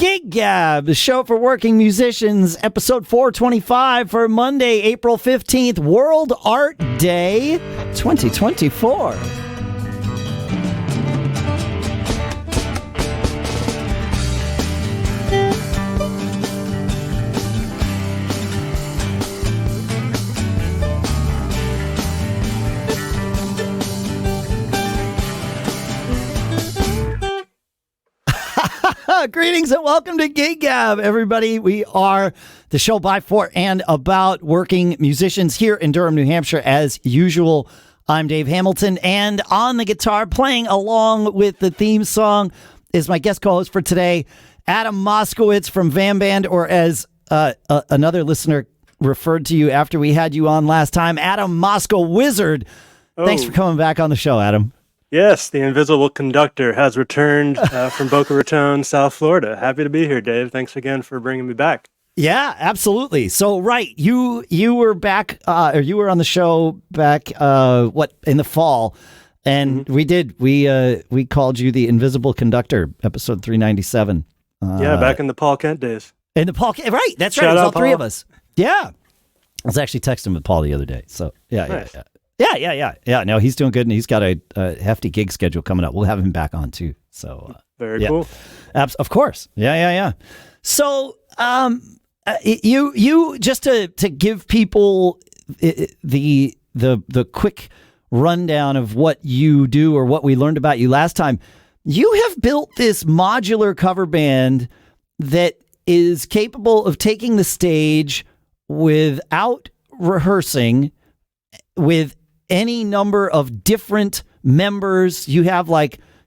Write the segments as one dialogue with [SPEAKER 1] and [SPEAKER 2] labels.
[SPEAKER 1] Gig Gab, the show for working musicians, episode 425 for Monday, April 15th, World Art Day 2024. Greetings and welcome to Gig Gab, everybody. We are the show by, for, and about working musicians here in Durham, New Hampshire. As usual, I'm Dave Hamilton, and on the guitar, playing along with the theme song, is my guest co-host for today, Adam Moskowitz from VAM Band, or as another listener referred to you after we had you on last time, Adam Moskowizard. Oh. Thanks for coming back on the show, Adam.
[SPEAKER 2] Yes, the invisible conductor has returned from Boca Raton, South Florida. Happy to be here, Dave. Thanks again for bringing me back.
[SPEAKER 1] Yeah, absolutely. So, right, you were back, or you were on the show back, in the fall, and we called you the invisible conductor, episode 397.
[SPEAKER 2] Yeah, back in the Paul Kent days.
[SPEAKER 1] In the Paul Kent, right? That's right. It was all three of us. Yeah, I was actually texting with Paul the other day. So, nice. Yeah. No, he's doing good, and he's got a hefty gig schedule coming up. We'll have him back on too. So
[SPEAKER 2] very cool.
[SPEAKER 1] Of course. Yeah. So, you just to give people the quick rundown of what you do or what we learned about you last time. You have built this modular cover band that is capable of taking the stage without rehearsing, with any number of different members. You have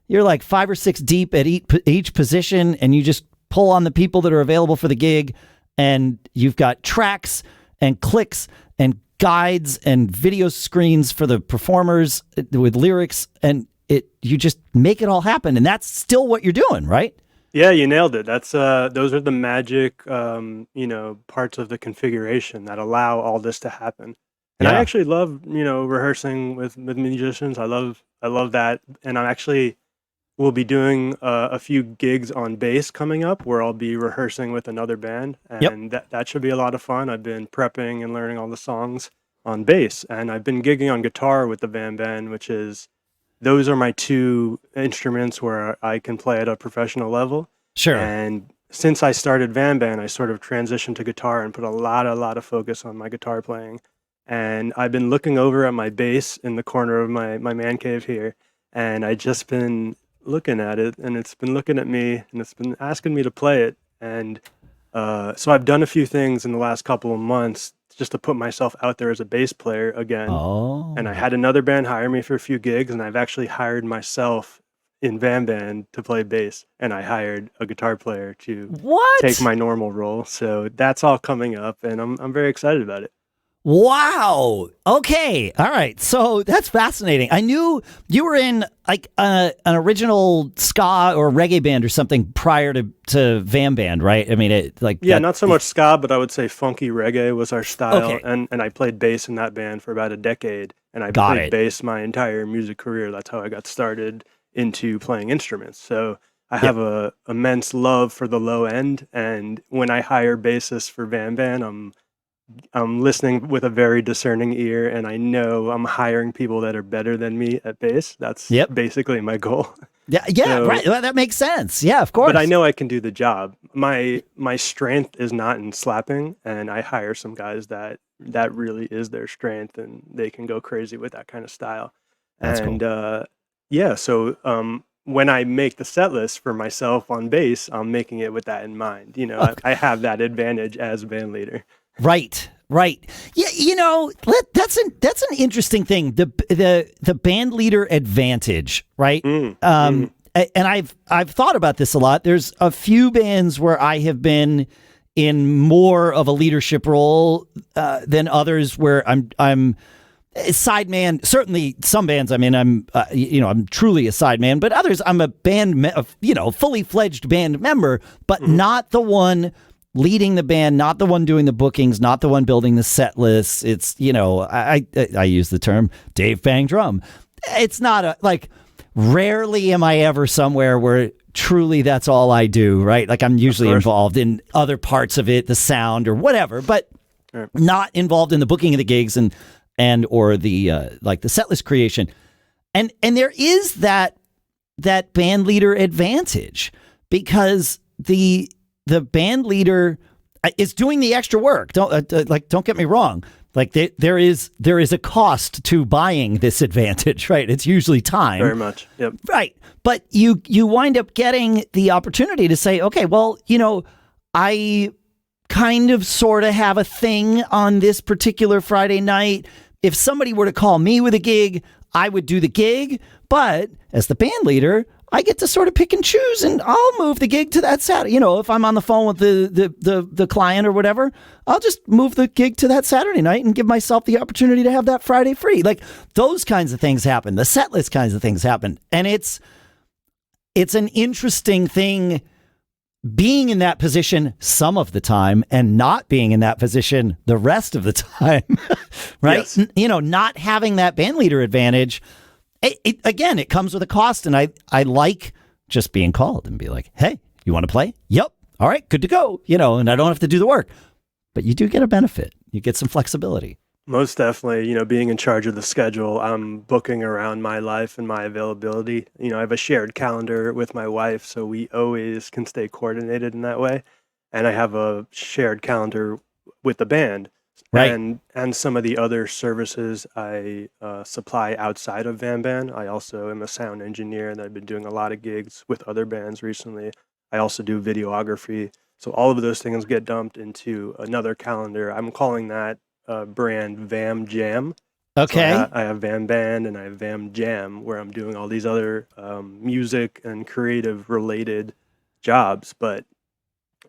[SPEAKER 1] you're like 5 or 6 deep at each position, and you just pull on the people that are available for the gig, and you've got tracks and clicks and guides and video screens for the performers with lyrics, and you just make it all happen. And that's still what you're doing, right?
[SPEAKER 2] Yeah, you nailed it. That's those are the magic parts of the configuration that allow all this to happen. And I actually love, rehearsing with musicians. I love that. And I actually will be doing a few gigs on bass coming up where I'll be rehearsing with another band. And that should be a lot of fun. I've been prepping and learning all the songs on bass. And I've been gigging on guitar with the VAM Band, those are my two instruments where I can play at a professional level.
[SPEAKER 1] Sure.
[SPEAKER 2] And since I started VAM Band, I sort of transitioned to guitar and put a lot of focus on my guitar playing. And I've been looking over at my bass in the corner of my man cave here, and I just been looking at it, and it's been looking at me, and it's been asking me to play it. And so I've done a few things in the last couple of months just to put myself out there as a bass player again.
[SPEAKER 1] Oh.
[SPEAKER 2] And I had another band hire me for a few gigs, and I've actually hired myself in VAM Band to play bass, and I hired a guitar player to take my normal role. So that's all coming up, and I'm very excited about it.
[SPEAKER 1] Wow. Okay. All right. So that's fascinating. I knew you were in an original ska or reggae band or something prior to VAM Band, right? I mean,
[SPEAKER 2] not so much ska, but I would say funky reggae was our style.
[SPEAKER 1] Okay.
[SPEAKER 2] And I played bass in that band for about a decade, and I played bass my entire music career. That's how I got started into playing instruments. So I have a immense love for the low end, and when I hire bassists for VAM Band, I'm listening with a very discerning ear, and I know I'm hiring people that are better than me at bass. That's basically my goal.
[SPEAKER 1] Yeah, right. Well, that makes sense. Yeah, of course.
[SPEAKER 2] But I know I can do the job. My strength is not in slapping, and I hire some guys that really is their strength, and they can go crazy with that kind of style.
[SPEAKER 1] That's
[SPEAKER 2] cool. So when I make the set list for myself on bass, I'm making it with that in mind. I have that advantage as a band leader. Right.
[SPEAKER 1] Yeah, that's an interesting thing. The Bandleader Advantage, right? And I've thought about this a lot. There's a few bands where I have been in more of a leadership role than others where I'm sideman. Certainly, some bands I'm truly a sideman, but others I'm a fully fledged band member, but not the one leading the band, not the one doing the bookings, not the one building the set lists. It's, I use the term Dave Bang Drum. It's not rarely am I ever somewhere where truly that's all I do, right? Like I'm usually involved in other parts of it, the sound or whatever, but not involved in the booking of the gigs and or the like the set list creation. And there is that band leader advantage because the band leader is doing the extra work. Don't get me wrong. Like there is a cost to buying this advantage, right? It's usually time.
[SPEAKER 2] Very much. Yep.
[SPEAKER 1] Right. But you wind up getting the opportunity to say, okay, well, I kind of sort of have a thing on this particular Friday night. If somebody were to call me with a gig, I would do the gig. But as the band leader, I get to sort of pick and choose, and I'll move the gig to that Saturday. If I'm on the phone with the client or whatever, I'll just move the gig to that Saturday night and give myself the opportunity to have that Friday free. Like those kinds of things happen. The set list kinds of things happen. And it's an interesting thing being in that position some of the time and not being in that position the rest of the time, right?
[SPEAKER 2] Yes.
[SPEAKER 1] Not having that band leader advantage. Again, it comes with a cost, and I like just being called and be like, hey, you want to play? Yep. All right, good to go. And I don't have to do the work. But you do get a benefit. You get some flexibility.
[SPEAKER 2] Most definitely, being in charge of the schedule, I'm booking around my life and my availability. I have a shared calendar with my wife, so we always can stay coordinated in that way. And I have a shared calendar with the band.
[SPEAKER 1] Right.
[SPEAKER 2] And some of the other services I supply outside of VAM Band. I also am a sound engineer, and I've been doing a lot of gigs with other bands recently. I also do videography. So all of those things get dumped into another calendar. I'm calling that brand VAM Jam.
[SPEAKER 1] Okay.
[SPEAKER 2] So I have VAM Band and I have VAM Jam, where I'm doing all these other music and creative related jobs, but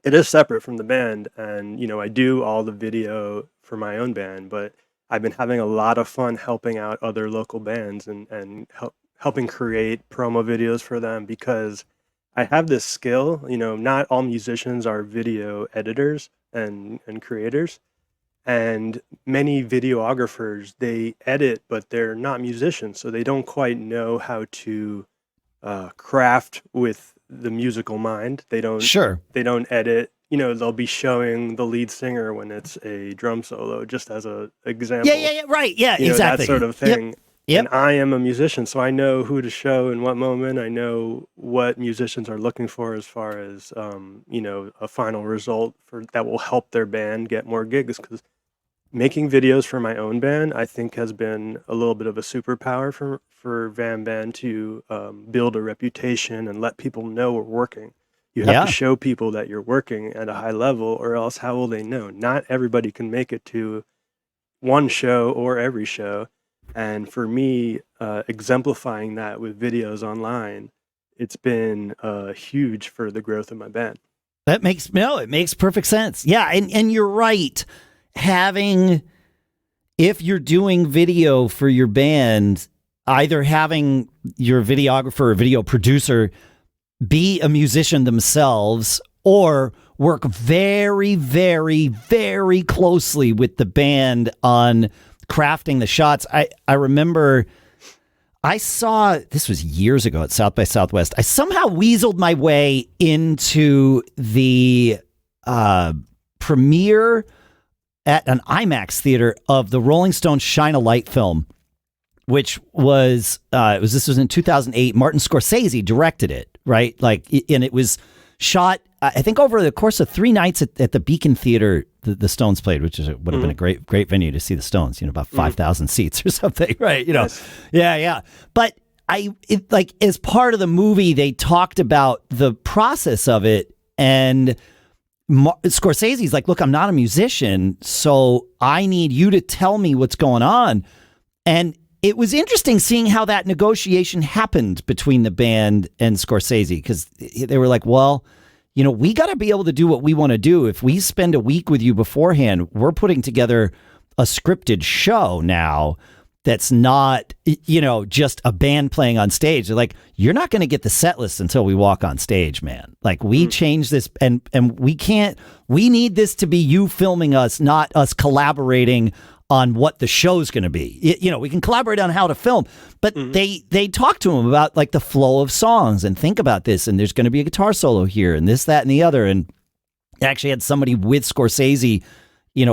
[SPEAKER 2] it is separate from the band. And, I do all the video for my own band, but I've been having a lot of fun helping out other local bands and helping create promo videos for them, because I have this skill. Not all musicians are video editors and creators. And many videographers, they edit, but they're not musicians, so they don't quite know how to craft with the musical mind. They don't.
[SPEAKER 1] Sure.
[SPEAKER 2] They don't edit. They'll be showing the lead singer when it's a drum solo, just as an example.
[SPEAKER 1] Yeah, right. Yeah, exactly.
[SPEAKER 2] That sort of thing.
[SPEAKER 1] Yep.
[SPEAKER 2] And I am a musician, so I know who to show in what moment. I know what musicians are looking for as far as a final result that will help their band get more gigs. Because making videos for my own band, I think, has been a little bit of a superpower for VAM Band to build a reputation and let people know we're working. You have to show people that you're working at a high level, or else how will they know? Not everybody can make it to one show or every show. And for me, exemplifying that with videos online, it's been huge for the growth of my band.
[SPEAKER 1] It makes perfect sense. Yeah, and you're right. If you're doing video for your band, either having your videographer or video producer be a musician themselves, or work very, very, very closely with the band on crafting the shots. I remember I saw, this was years ago at South by Southwest, I somehow weaseled my way into the premiere at an IMAX theater of the Rolling Stones Shine a Light film, which was, this was in 2008. Martin Scorcese directed it, right? And it was shot, I think, over the course of 3 nights at the Beacon Theater the Stones played, which would have been a great venue to see the Stones, about 5,000 seats or something, right?
[SPEAKER 2] Yes.
[SPEAKER 1] Yeah. But as part of the movie, they talked about the process of it, and Scorsese's like, look, I'm not a musician, so I need you to tell me what's going on. And it was interesting seeing how that negotiation happened between the band and Scorcese, because they were like, well, we got to be able to do what we want to do. If we spend a week with you beforehand, we're putting together a scripted show now that's not, just a band playing on stage. They're like, you're not going to get the set list until we walk on stage, man. Like, we change this, and we need this to be you filming us, not us collaborating on what the show's going to be. We can collaborate on how to film, but they talk to him about like the flow of songs and think about this, and there's going to be a guitar solo here and this, that, and the other. And they actually had somebody with Scorcese,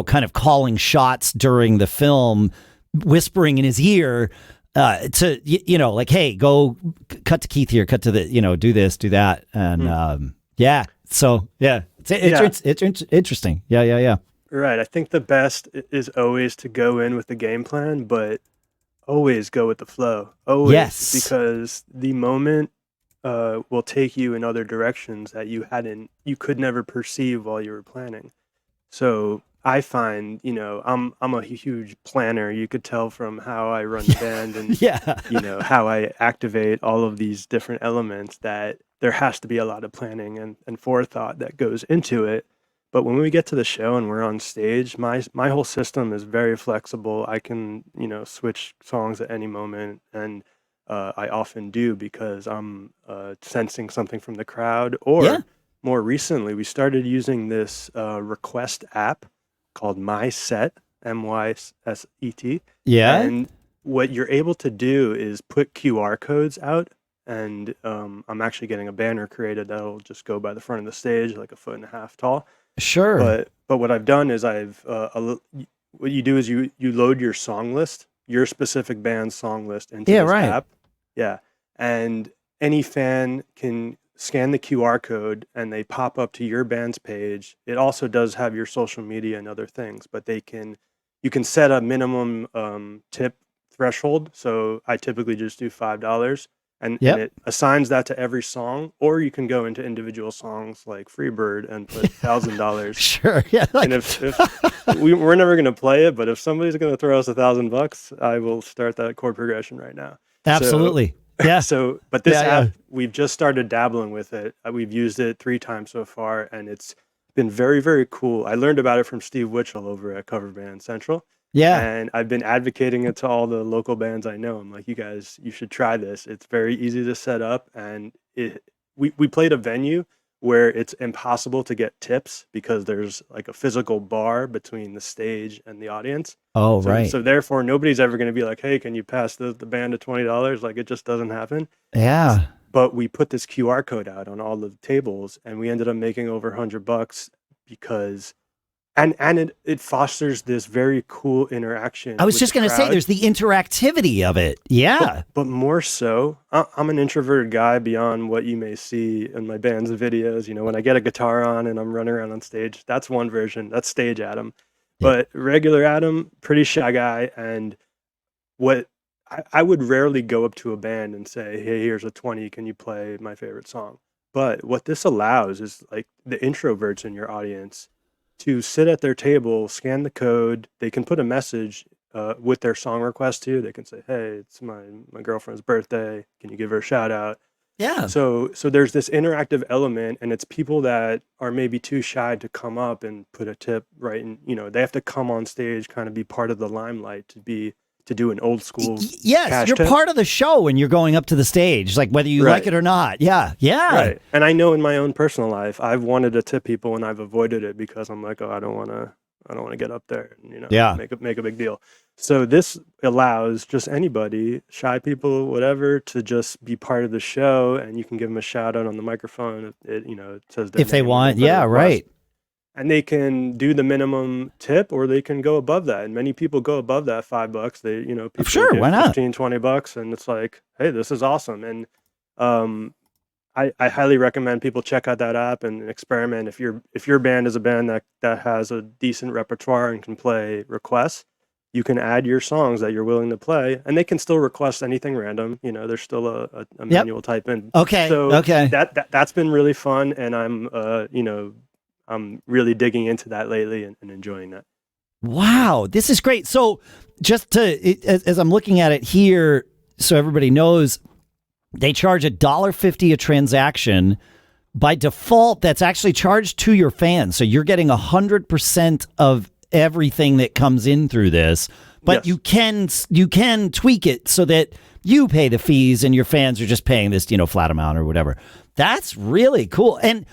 [SPEAKER 1] kind of calling shots during the film, whispering in his ear to, like, hey, go cut to Keith here, cut to the, do this, do that. And so, it's interesting. Yeah.
[SPEAKER 2] Right. I think the best is always to go in with the game plan, but always go with the flow. Always.
[SPEAKER 1] Yes.
[SPEAKER 2] Because the moment will take you in other directions that you could never perceive while you were planning. So I find, I'm a huge planner. You could tell from how I run the band and, how I activate all of these different elements that there has to be a lot of planning and forethought that goes into it. But when we get to the show and we're on stage, my whole system is very flexible. I can, switch songs at any moment, and I often do because I'm sensing something from the crowd. Or more recently, we started using this request app called MySet, MySet.
[SPEAKER 1] Yeah.
[SPEAKER 2] And what you're able to do is put QR codes out, and I'm actually getting a banner created that'll just go by the front of the stage, like 1.5 feet tall.
[SPEAKER 1] Sure.
[SPEAKER 2] But what I've done is what you do is you load your song list, your specific band's song list into this app. Yeah. And any fan can scan the QR code and they pop up to your band's page. It also does have your social media and other things, but you can set a minimum tip threshold. So I typically just do $5. And it assigns that to every song, or you can go into individual songs like Freebird and put $1,000.
[SPEAKER 1] Sure, yeah.
[SPEAKER 2] And if we're never going to play it, but if somebody's going to throw us $1,000, I will start that chord progression right now.
[SPEAKER 1] Absolutely, yeah.
[SPEAKER 2] But this app, we've just started dabbling with it. We've used it 3 times so far, and it's been very, very cool. I learned about it from Steve Witchell over at Cover Band Central.
[SPEAKER 1] Yeah.
[SPEAKER 2] And I've been advocating it to all the local bands I know. I'm like, you guys, you should try this. It's very easy to set up. And we played a venue where it's impossible to get tips because there's like a physical bar between the stage and the audience.
[SPEAKER 1] Oh, right.
[SPEAKER 2] So therefore, nobody's ever going to be like, hey, can you pass the band to $20? Like, it just doesn't happen.
[SPEAKER 1] Yeah.
[SPEAKER 2] But we put this QR code out on all the tables, and we ended up making over $100 because... And it fosters this very cool interaction.
[SPEAKER 1] I was just going to say, there's the interactivity of it. Yeah.
[SPEAKER 2] But more so, I'm an introverted guy beyond what you may see in my band's videos. When I get a guitar on and I'm running around on stage, that's one version. That's stage Adam. Yeah. But regular Adam, pretty shy guy. And what I would rarely go up to a band and say, hey, here's a 20. Can you play my favorite song? But what this allows is like the introverts in your audience to sit at their table, scan the code. They can put a message with their song request too. They can say, hey, it's my girlfriend's birthday. Can you give her a shout out?
[SPEAKER 1] Yeah.
[SPEAKER 2] So there's this interactive element, and it's people that are maybe too shy to come up and put a tip right in, they have to come on stage, kind of be part of the limelight to do an old school
[SPEAKER 1] yes, you're
[SPEAKER 2] tip.
[SPEAKER 1] Part of the show when you're going up to the stage, like whether you like it or not. Yeah.
[SPEAKER 2] Right. And I know in my own personal life, I've wanted to tip people and I've avoided it because I'm like, oh, I don't want to get up there and make a big deal. So this allows just anybody, shy people, whatever, to just be part of the show, and you can give them a shout out on the microphone. It says their
[SPEAKER 1] if they
[SPEAKER 2] name
[SPEAKER 1] want.
[SPEAKER 2] Yeah,
[SPEAKER 1] request. Right.
[SPEAKER 2] And they can do the minimum tip, or they can go above that. And many people go above that $5. They, people
[SPEAKER 1] sure, why not?
[SPEAKER 2] $15-20, and it's like, hey, this is awesome. And I highly recommend people check out that app and experiment. If your band is a band that has a decent repertoire and can play requests, you can add your songs that you're willing to play, and they can still request anything random. There's still a manual type in.
[SPEAKER 1] Okay.
[SPEAKER 2] So
[SPEAKER 1] okay.
[SPEAKER 2] That's been really fun, and I'm really digging into that lately and enjoying that.
[SPEAKER 1] Wow, this is great. So just as I'm looking at it here, so everybody knows, they charge $1.50 a transaction. By default, that's actually charged to your fans. So you're getting 100% of everything that comes in through this. But yes, you can tweak it so that you pay the fees and your fans are just paying this, flat amount or whatever. That's really cool. And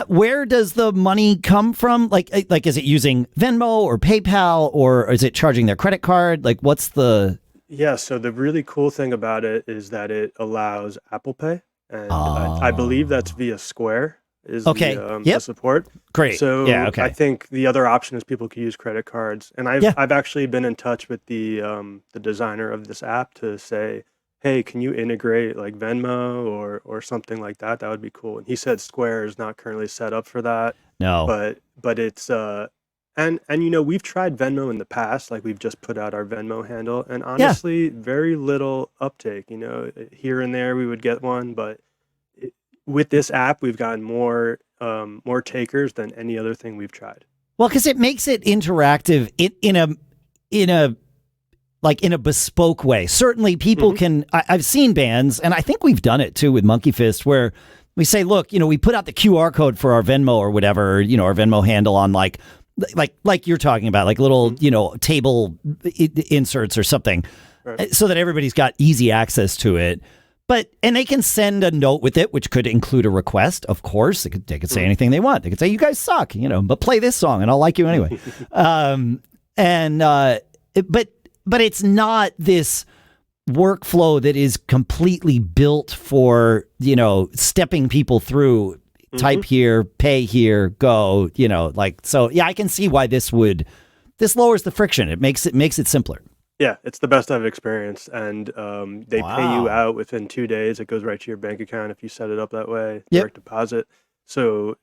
[SPEAKER 1] where does the money come from? Like, is it using Venmo or PayPal, or is it charging their credit card? Like, what's the...
[SPEAKER 2] Yeah, so the really cool thing about it is that it allows Apple Pay, and I believe that's via Square is the support.
[SPEAKER 1] Great.
[SPEAKER 2] So
[SPEAKER 1] yeah, okay.
[SPEAKER 2] I think the other option is people can use credit cards, and I've actually been in touch with the designer of this app to say, hey, can you integrate like Venmo or something like that? That would be cool. And he said Square is not currently set up for that.
[SPEAKER 1] No,
[SPEAKER 2] but it's and you know, we've tried Venmo in the past, like we've just put out our Venmo handle, and honestly, very little uptake. You know, here and there we would get one, but with this app, we've gotten more takers than any other thing we've tried.
[SPEAKER 1] Well, because it makes it interactive in a bespoke way. Certainly, people can. I've seen bands, and I think we've done it too with Monkey Fist, where we say, look, you know, we put out the QR code for our Venmo or whatever, you know, our Venmo handle on like you're talking about, like little, you know, table inserts or something, right, so that everybody's got easy access to it. And they can send a note with it, which could include a request, of course. They could say anything they want. They could say, you guys suck, you know, but play this song and I'll like you anyway. But it's not this workflow that is completely built for, you know, stepping people through. Type here, pay here, go, you know, like, so yeah, I can see why this lowers the friction. It makes it simpler.
[SPEAKER 2] Yeah, it's the best I've experienced, and they pay you out within 2 days. It goes right to your bank account if you set it up that way, direct deposit. So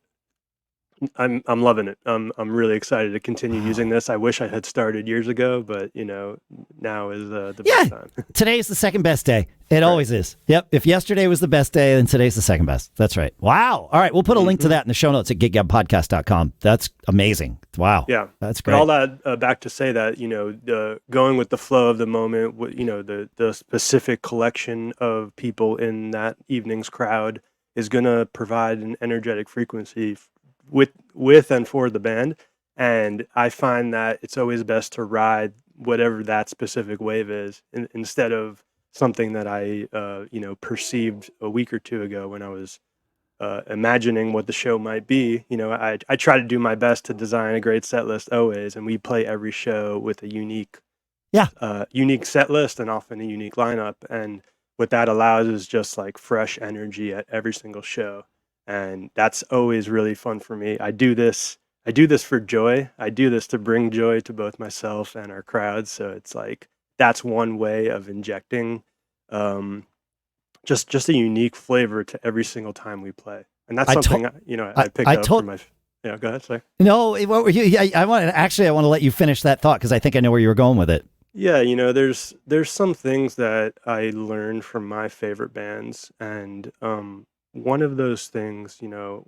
[SPEAKER 2] I'm loving it. I'm really excited to continue using this. I wish I had started years ago, but you know, now is the best time.
[SPEAKER 1] Today is the second best day. It always is. Yep. If yesterday was the best day, then today's the second best. That's right. Wow. All right. We'll put a link to that in the show notes at giggabpodcast.com. That's amazing. Wow. Yeah. That's great.
[SPEAKER 2] But all that back to say that, you know, going with the flow of the moment, you know, the specific collection of people in that evening's crowd is going to provide an energetic frequency with and for the band. And I find that it's always best to ride whatever that specific wave is instead of something that I, you know, perceived a week or two ago when I was imagining what the show might be. You know, I try to do my best to design a great set list always, and we play every show with a unique set list and often a unique lineup. And what that allows is just like fresh energy at every single show. And that's always really fun for me. I do this for joy. I do this to bring joy to both myself and our crowds. So it's like, that's one way of injecting just a unique flavor to every single time we play. And that's something I picked up from my... Yeah, go ahead, sorry.
[SPEAKER 1] No, what were you? I want to let you finish that thought because I think I know where you were going with it.
[SPEAKER 2] Yeah, you know, there's some things that I learned from my favorite bands, and one of those things, you know,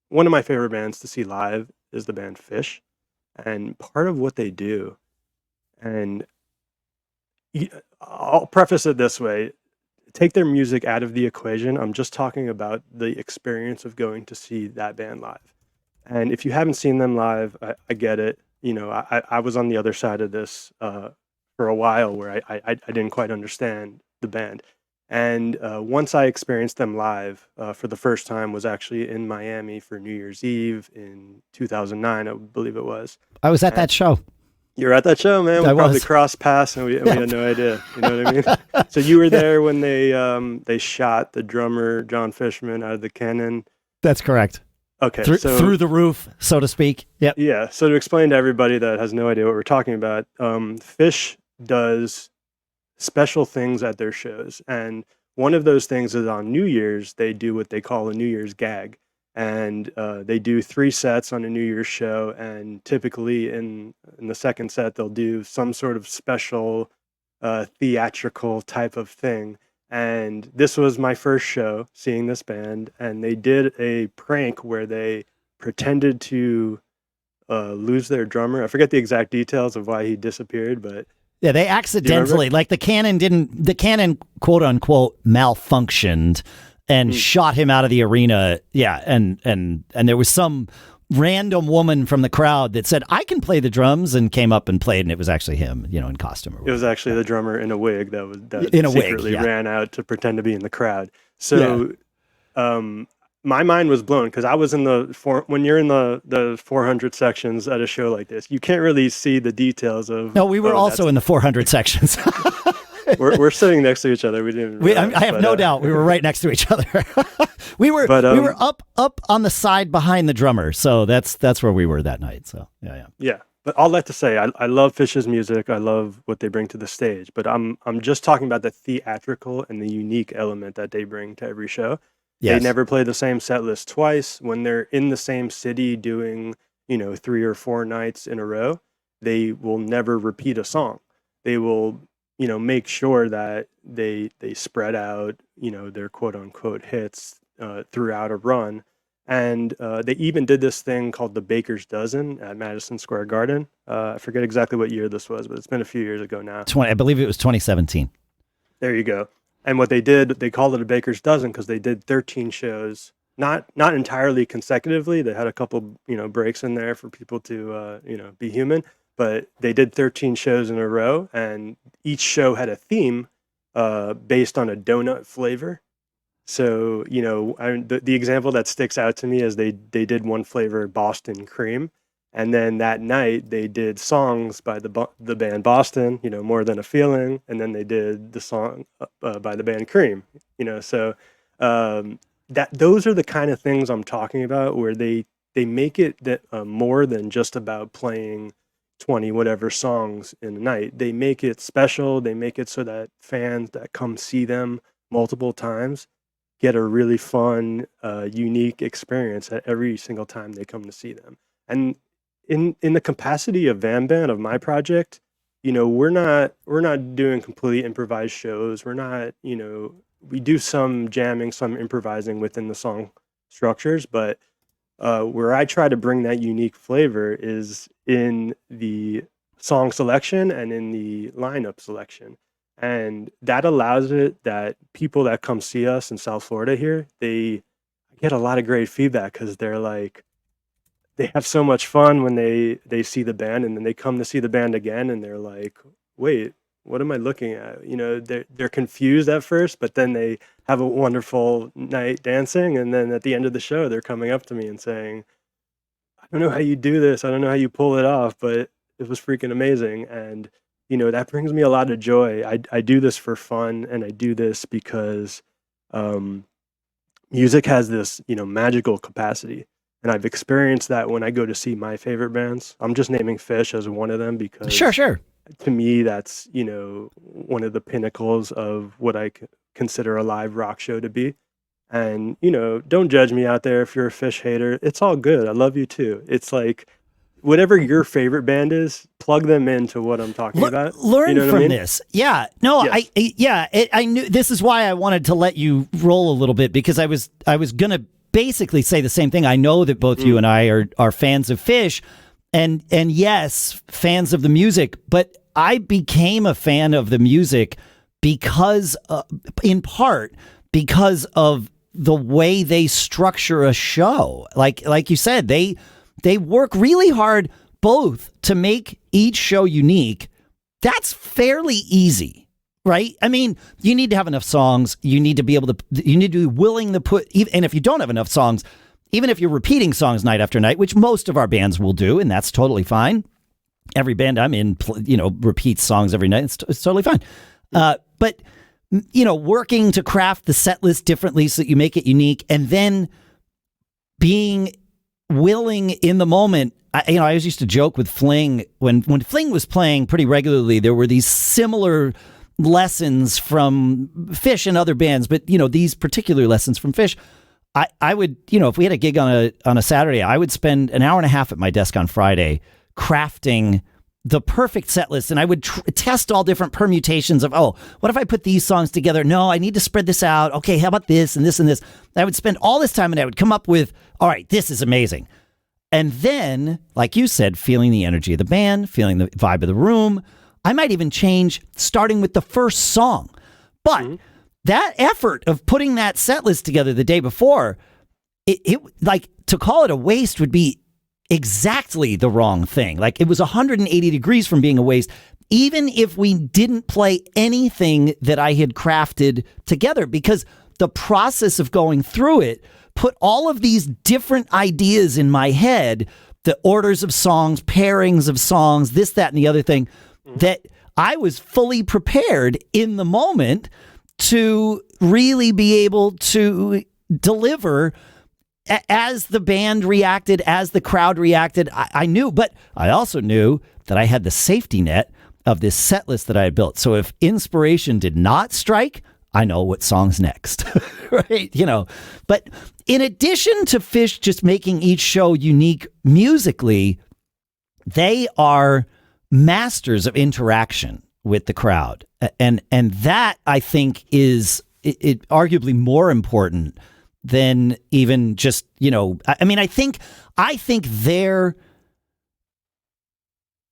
[SPEAKER 2] one of my favorite bands to see live is the band Phish, and part of what they do, and I'll preface it this way, take their music out of the equation. I'm just talking about the experience of going to see that band live. And if you haven't seen them live, I get it. You know, I was on the other side of this for a while where I didn't quite understand the band. And once I experienced them live for the first time was actually in Miami for New Year's Eve in 2009, I believe it was.
[SPEAKER 1] I was at that show.
[SPEAKER 2] You were at that show, man. We probably crossed paths and we had no idea. You know what I mean? So you were there when they shot the drummer, John Fishman, out of the cannon.
[SPEAKER 1] That's correct.
[SPEAKER 2] Okay.
[SPEAKER 1] Through the roof, so to speak. Yep.
[SPEAKER 2] Yeah. So to explain to everybody that has no idea what we're talking about, Phish does special things at their shows. And one of those things is on New Year's, they do what they call a New Year's gag. And they do 3 sets on a New Year's show, and typically in the second set they'll do some sort of special theatrical type of thing. And this was my first show seeing this band, and they did a prank where they pretended to lose their drummer. I forget the exact details of why he disappeared, but
[SPEAKER 1] yeah, they accidentally, like the cannon quote unquote malfunctioned and shot him out of the arena. Yeah, and there was some random woman from the crowd that said, I can play the drums, and came up and played, and it was actually him, you know, in costume. Or
[SPEAKER 2] it was actually the drummer in a wig that secretly ran out to pretend to be in the crowd. So my mind was blown because I was in when you're in the 400 sections at a show like this, you can't really see the details of.
[SPEAKER 1] No, we were also in the 400 sections.
[SPEAKER 2] we're sitting next to each other. We didn't. Realize,
[SPEAKER 1] I have no doubt we were right next to each other. we were up on the side behind the drummer, so that's where we were that night. So yeah.
[SPEAKER 2] But all that to say, I love Phish's music. I love what they bring to the stage. But I'm just talking about the theatrical and the unique element that they bring to every show. Yes. They never play the same set list twice. When they're in the same city doing 3 or 4 nights in a row, they will never repeat a song. They will make sure that they spread out their quote unquote hits throughout a run. And they even did this thing called the Baker's Dozen at Madison Square Garden. I forget exactly what year this was, but it's been a few years ago now.
[SPEAKER 1] I believe it was 2017.
[SPEAKER 2] There you go. And what they did, they called it a Baker's Dozen because they did 13 shows, not entirely consecutively. They had a couple, breaks in there for people to, be human. But they did 13 shows in a row, and each show had a theme based on a donut flavor. So, the example that sticks out to me is they did one flavor, Boston Cream. And then that night they did songs by the band Boston, More Than a Feeling. And then they did the song by the band Cream, so those are the kind of things I'm talking about where they make it that more than just about playing 20 whatever songs in a night. They make it special. They make it so that fans that come see them multiple times get a really fun, unique experience at every single time they come to see them. And in the capacity of VAM Band, of my project, we're not doing completely improvised shows. We're not, we do some jamming, some improvising within the song structures, but where I try to bring that unique flavor is in the song selection and in the lineup selection. And that allows it that people that come see us in South Florida here, they get a lot of great feedback because they're like, they have so much fun when they see the band, and then they come to see the band again and they're like, wait, what am I looking at? They're confused at first, but then they have a wonderful night dancing. And then at the end of the show, they're coming up to me and saying, I don't know how you do this. I don't know how you pull it off, but it was freaking amazing. And that brings me a lot of joy. I do this for fun, and I do this because music has this, magical capacity. And I've experienced that when I go to see my favorite bands. I'm just naming Phish as one of them because
[SPEAKER 1] sure.
[SPEAKER 2] To me, that's, one of the pinnacles of what I consider a live rock show to be. And, don't judge me out there if you're a Phish hater. It's all good. I love you too. It's like, whatever your favorite band is, plug them into what I'm talking about.
[SPEAKER 1] Learn from this. Yeah. No, yes. I knew this is why I wanted to let you roll a little bit, because I was going to basically say the same thing. I know that both you and I are fans of Phish and yes, fans of the music, but I became a fan of the music because in part because of the way they structure a show. Like you said, they work really hard both to make each show unique. That's fairly easy, right? I mean, you need to have enough songs. You need to be willing to put, and if you don't have enough songs, even if you're repeating songs night after night, which most of our bands will do, and that's totally fine. Every band I'm in, repeats songs every night. It's totally fine. But, working to craft the set list differently so that you make it unique, and then being willing in the moment. I always used to joke with Fling when Fling was playing pretty regularly. There were these similar lessons from Phish and other bands, but these particular lessons from Phish. I would, if we had a gig on a Saturday, I would spend an hour and a half at my desk on Friday crafting the perfect set list, and I would test all different permutations of, what if I put these songs together? No, I need to spread this out. Okay, how about this and this and this? I would spend all this time, and I would come up with, all right, this is amazing. And then, like you said, feeling the energy of the band, feeling the vibe of the room, I might even change starting with the first song. But that effort of putting that set list together the day before, it like, to call it a waste would be exactly the wrong thing. Like, it was 180 degrees from being a waste, even if we didn't play anything that I had crafted together, because the process of going through it, put all of these different ideas in my head, the orders of songs, pairings of songs, this, that, and the other thing, that I was fully prepared in the moment to really be able to deliver as the band reacted, as the crowd reacted. I knew, but I also knew that I had the safety net of this set list that I had built. So if inspiration did not strike, I know what song's next, right? But in addition to Phish just making each show unique musically, they are masters of interaction with the crowd. And that, I think, is it arguably more important than even just, I think their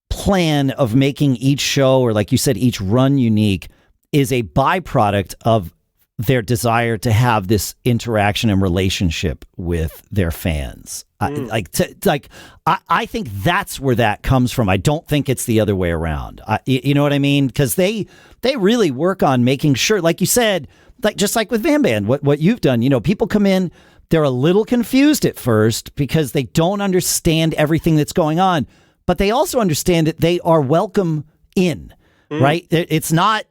[SPEAKER 1] plan of making each show, or like you said, each run unique, is a byproduct of their desire to have this interaction and relationship with their fans. I think that's where that comes from. I don't think it's the other way around. You know what I mean? Because they really work on making sure, like you said, just like with VAM Band, what you've done, people come in, they're a little confused at first because they don't understand everything that's going on, but they also understand that they are welcome in. Right? It's not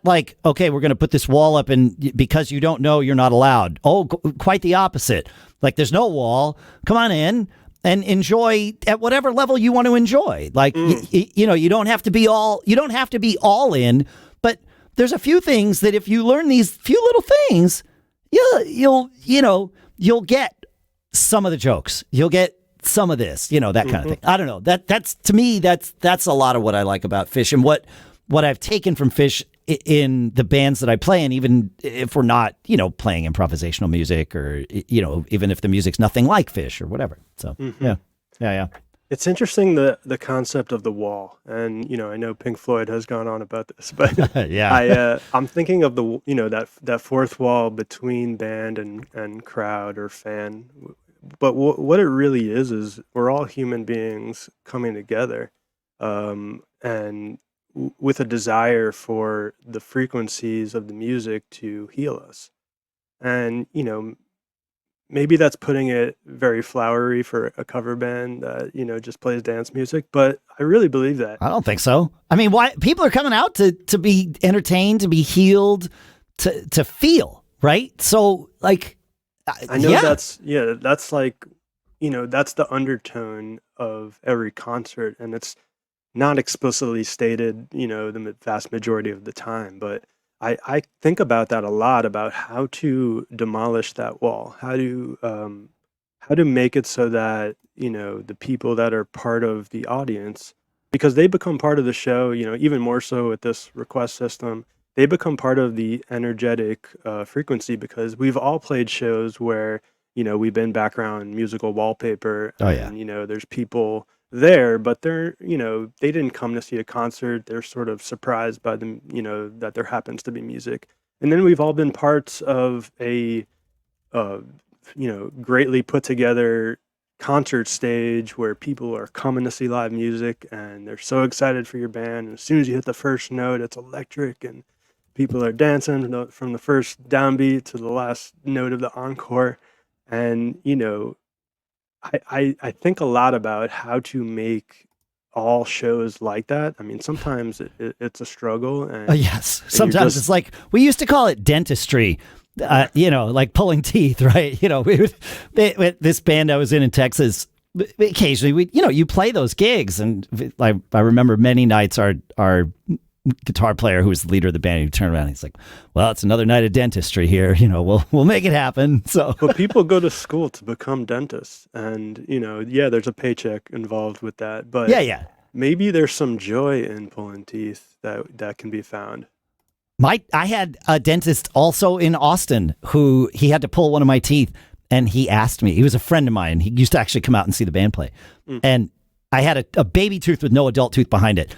[SPEAKER 1] like, okay, we're going to put this wall up and because you don't know, you're not allowed. Oh, quite the opposite. Like, there's no wall. Come on in and enjoy at whatever level you want to enjoy. Like, you don't have to be all in, but there's a few things that if you learn these few little things, you'll get some of the jokes. You'll get some of this, that kind of thing. I don't know. That's to me, that's a lot of what I like about Phish and what I've taken from Phish in the bands that I play, and even if we're not, playing improvisational music, or even if the music's nothing like Phish or whatever. So yeah.
[SPEAKER 2] It's interesting, the concept of the wall, and I know Pink Floyd has gone on about this, but yeah, I'm thinking of the that fourth wall between band and crowd or fan. But what it really is we're all human beings coming together, and with a desire for the frequencies of the music to heal us. And, maybe that's putting it very flowery for a cover band that, just plays dance music, but I really believe that.
[SPEAKER 1] I don't think so. I mean, why people are coming out to be entertained, to be healed, to feel, right? So, like,
[SPEAKER 2] I know that's like, that's the undertone of every concert, and it's not explicitly stated, the vast majority of the time, but I think about that a lot, about how to demolish that wall, how to make it so that, the people that are part of the audience, because they become part of the show, even more so with this request system, they become part of the energetic frequency, because we've all played shows where, we've been background musical wallpaper.
[SPEAKER 1] Oh, yeah.
[SPEAKER 2] And, there's people there, but they're, they didn't come to see a concert. They're sort of surprised by them, that there happens to be music. And then we've all been parts of a, greatly put together concert stage where people are coming to see live music and they're so excited for your band. And as soon as you hit the first note, it's electric and people are dancing from the first downbeat to the last note of the encore. And, I think a lot about how to make all shows like that. I mean, sometimes it's a struggle. And,
[SPEAKER 1] yes. Sometimes it's like, we used to call it dentistry, like pulling teeth, right? With this band I was in Texas, occasionally you play those gigs. And I remember many nights our guitar player, who was the leader of the band, he turned around and he's like, well, it's another night of dentistry here. We'll make it happen. So,
[SPEAKER 2] but people go to school to become dentists, and there's a paycheck involved with that. But
[SPEAKER 1] yeah,
[SPEAKER 2] maybe there's some joy in pulling teeth that can be found.
[SPEAKER 1] I had a dentist also in Austin who he had to pull one of my teeth, and he asked me. He was a friend of mine. He used to actually come out and see the band play, and I had a baby tooth with no adult tooth behind it.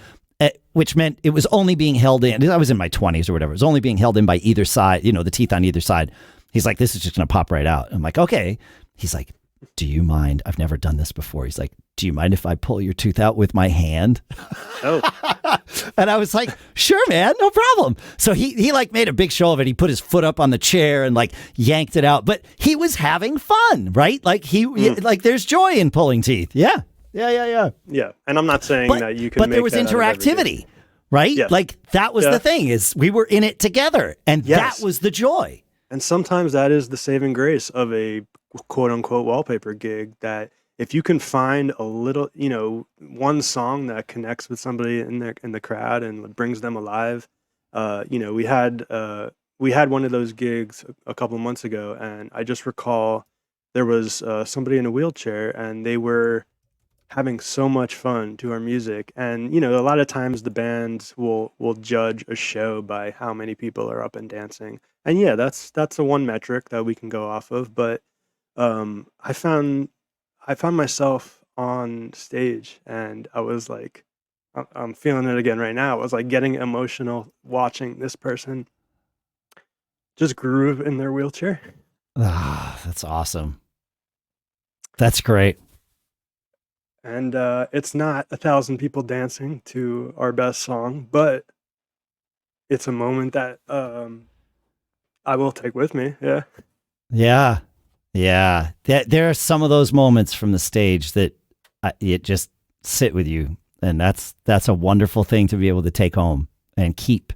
[SPEAKER 1] Which meant it was only being held in. I was in my 20s or whatever. It was only being held in by either side, the teeth on either side. He's like, this is just going to pop right out. I'm like, okay. He's like, do you mind? I've never done this before. He's like, do you mind if I pull your tooth out with my hand?
[SPEAKER 2] Oh.
[SPEAKER 1] And I was like, sure, man, no problem. So he like made a big show of it. He put his foot up on the chair and like yanked it out, but he was having fun, right? Like like there's joy in pulling teeth. Yeah.
[SPEAKER 2] Yeah. And I'm not saying that you can
[SPEAKER 1] but there was interactivity, right?
[SPEAKER 2] Yes.
[SPEAKER 1] Like that was the thing, is we were in it together, and that was the joy.
[SPEAKER 2] And sometimes that is the saving grace of a quote unquote wallpaper gig, that if you can find a little, one song that connects with somebody in the crowd and brings them alive. We had one of those gigs a couple months ago, and I just recall there was somebody in a wheelchair, and they were having so much fun to our music. And a lot of times the bands will judge a show by how many people are up and dancing, and that's a one metric that we can go off of. But I found myself on stage, and I was like, I'm feeling it again right now. I was like getting emotional watching this person just groove in their wheelchair.
[SPEAKER 1] Ah, that's awesome. That's great.
[SPEAKER 2] And it's not 1,000 people dancing to our best song, but it's a moment that I will take with me. Yeah. There are some of those moments from the stage that it just sit with you, and that's a wonderful thing to be able to take home and keep.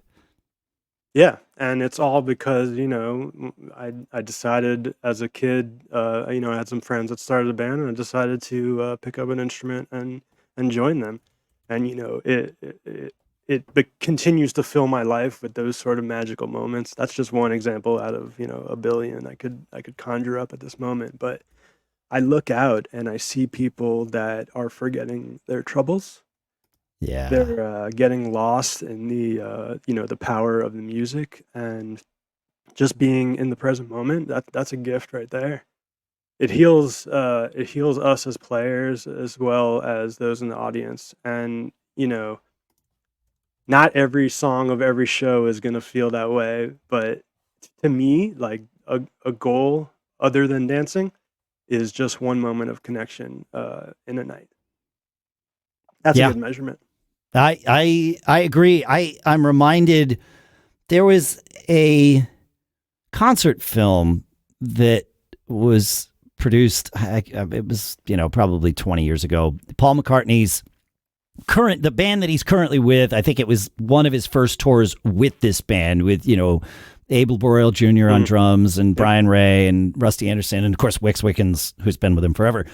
[SPEAKER 2] Yeah, and it's all because I decided as a kid, I had some friends that started a band, and I decided to pick up an instrument and join them, and it continues to fill my life with those sort of magical moments. That's just one example out of a billion I could conjure up at this moment. But I look out and I see people that are forgetting their troubles.
[SPEAKER 1] Yeah,
[SPEAKER 2] they're getting lost in the power of the music, and just being in the present moment. That's a gift right there. It heals us as players as well as those in the audience. And not every song of every show is going to feel that way, but to me, like a goal other than dancing is just one moment of connection in a night. That's a good measurement.
[SPEAKER 1] I agree. I'm reminded there was a concert film that was produced. It was probably 20 years ago. Paul McCartney's the band that he's currently with. I think it was one of his first tours with this band, with Abel Boreal Jr. on drums, and Brian Ray and Rusty Anderson, and of course Wix Wickens, who's been with him forever.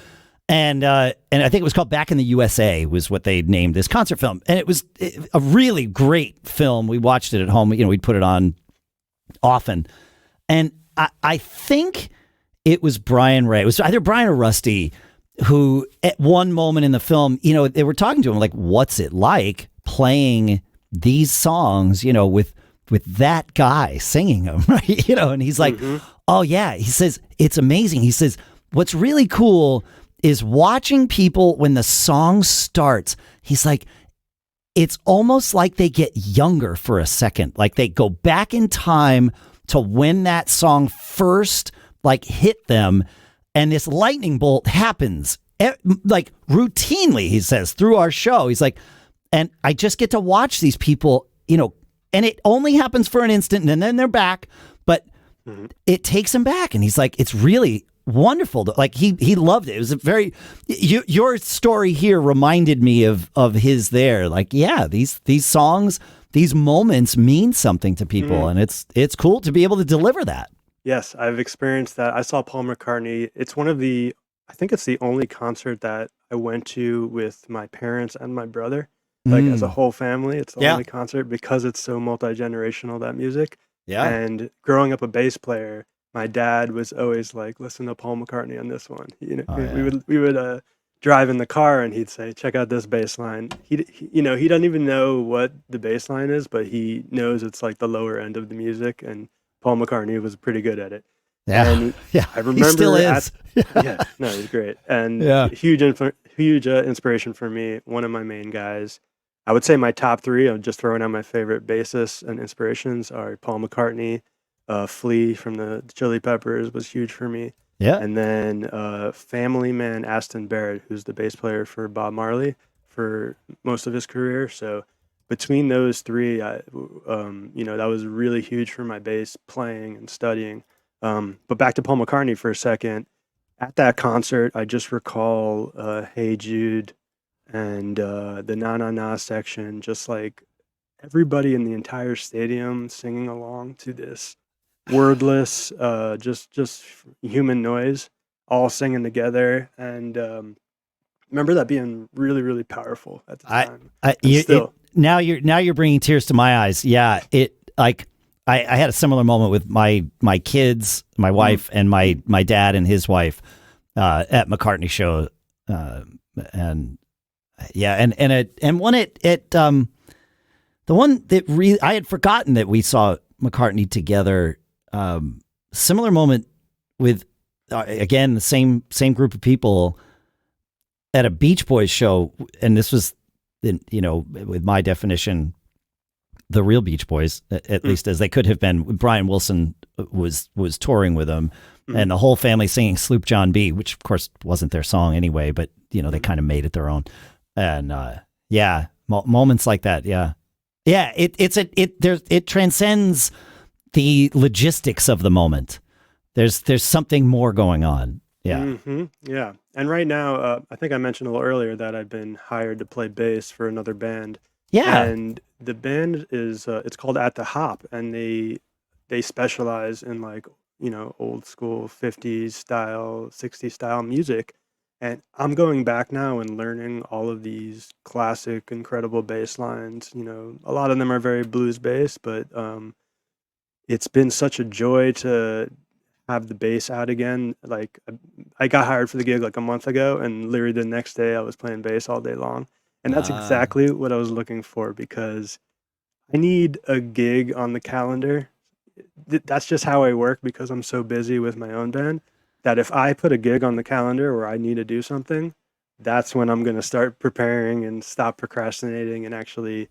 [SPEAKER 1] And I think it was called Back in the USA was what they named this concert film. And it was a really great film. We watched it at home. We'd put it on often. And I think it was Brian Ray. It was either Brian or Rusty who at one moment in the film, they were talking to him like, what's it like playing these songs, with that guy singing them, right? And he's like, oh yeah. He says, it's amazing. He says, what's really cool is watching people when the song starts. He's like, it's almost like they get younger for a second. Like they go back in time to when that song first like hit them. And this lightning bolt happens like routinely, he says, through our show. He's like, and I just get to watch these people, and it only happens for an instant and then they're back, but it takes them back. And he's like, it's really wonderful. Like he loved it. It was a very, your story here reminded me of his there. Like, yeah, these songs, these moments mean something to people, and it's cool to be able to deliver that.
[SPEAKER 2] Yes, I've experienced that. I saw Paul McCartney. I think it's the only concert that I went to with my parents and my brother, like as a whole family. It's the only concert because it's so multi-generational, that music. Yeah. And growing up a bass player, my dad was always like, listen to Paul McCartney on this one. We would drive in the car and he'd say, check out this bass line. He doesn't even know what the bass line is, but he knows it's like the lower end of the music, and Paul McCartney was pretty good at it.
[SPEAKER 1] Yeah,
[SPEAKER 2] and I remember
[SPEAKER 1] he still is.
[SPEAKER 2] He's great, and huge inspiration for me. One of my main guys, I would say my top three. I'm just throwing out my favorite bassists and inspirations are Paul McCartney, Flea from the Chili Peppers was huge for me. Yeah, and then family man Aston Barrett, who's the bass player for Bob Marley for most of his career. So between those three, that was really huge for my bass playing and studying. But back to Paul McCartney for a second. At that concert, I just recall Hey Jude and the Na Na Na section, just like everybody in the entire stadium singing along to this wordless, just human noise, all singing together. And remember that being really, really powerful at the time.
[SPEAKER 1] Now you're bringing tears to my eyes. Yeah, I had a similar moment with my kids, my wife, and my dad and his wife at McCartney show, and the one that really I had forgotten that we saw McCartney together. Similar moment with again the same group of people at a Beach Boys show, and this was, with my definition, the real Beach Boys, at least as they could have been. Brian Wilson was touring with them, and the whole family singing "Sloop John B," which of course wasn't their song anyway, but they kind of made it their own. And moments like that, it transcends the logistics of the moment. There's something more going on. Yeah.
[SPEAKER 2] Yeah. And right now, I think I mentioned a little earlier that I've been hired to play bass for another band.
[SPEAKER 1] Yeah.
[SPEAKER 2] And the band is it's called At the Hop, and they specialize in old school 50s style, 60s style music. And I'm going back now and learning all of these classic, incredible bass lines. A lot of them are very blues based, but it's been such a joy to have the bass out again. Like, I got hired for the gig like a month ago, and literally the next day I was playing bass all day long. And that's exactly what I was looking for, because I need a gig on the calendar. That's just how I work, because I'm so busy with my own band, that if I put a gig on the calendar where I need to do something, that's when I'm going to start preparing and stop procrastinating and actually,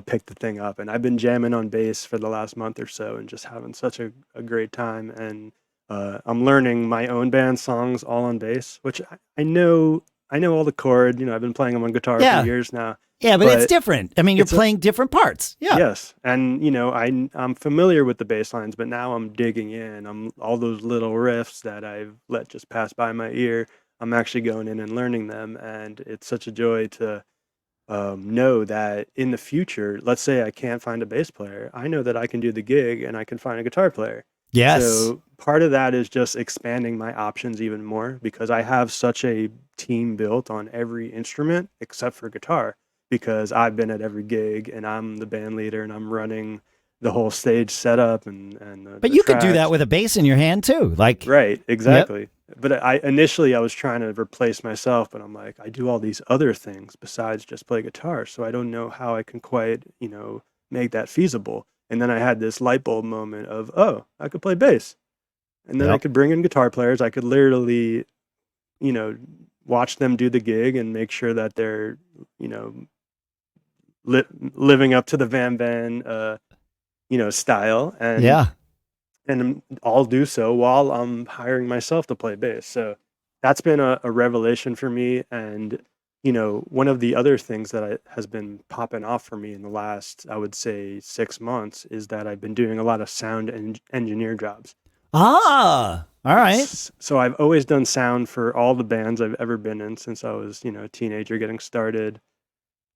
[SPEAKER 2] pick the thing up. And I've been jamming on bass for the last month or so and just having such a great time. And I'm learning my own band songs all on bass, which I know all the chord. I've been playing them on guitar for years now.
[SPEAKER 1] Yeah, but it's different. I mean, you're playing different parts. Yeah.
[SPEAKER 2] Yes, and I'm familiar with the bass lines, but now I'm digging in. I'm all those little riffs that I've let just pass by my ear. I'm actually going in and learning them, and it's such a joy to know that in the future, let's say I can't find a bass player, I know that I can do the gig and I can find a guitar player.
[SPEAKER 1] Yes.
[SPEAKER 2] So part of that is just expanding my options even more, because I have such a team built on every instrument except for guitar, because I've been at every gig and I'm the band leader and I'm running the whole stage setup
[SPEAKER 1] but you could do that with a bass in your hand too.
[SPEAKER 2] Right, exactly. Yep. But initially I was trying to replace myself, but I'm like, I do all these other things besides just play guitar, so I don't know how I can quite, make that feasible. And then I had this light bulb moment of, I could play bass. And then I could bring in guitar players. I could literally, watch them do the gig and make sure that they're, living up to the VAM Band, style. And I'll do so while I'm hiring myself to play bass. So that's been a revelation for me. And, one of the other things that has been popping off for me in the last, I would say, 6 months, is that I've been doing a lot of sound engineer jobs.
[SPEAKER 1] All right.
[SPEAKER 2] So I've always done sound for all the bands I've ever been in since I was, a teenager getting started.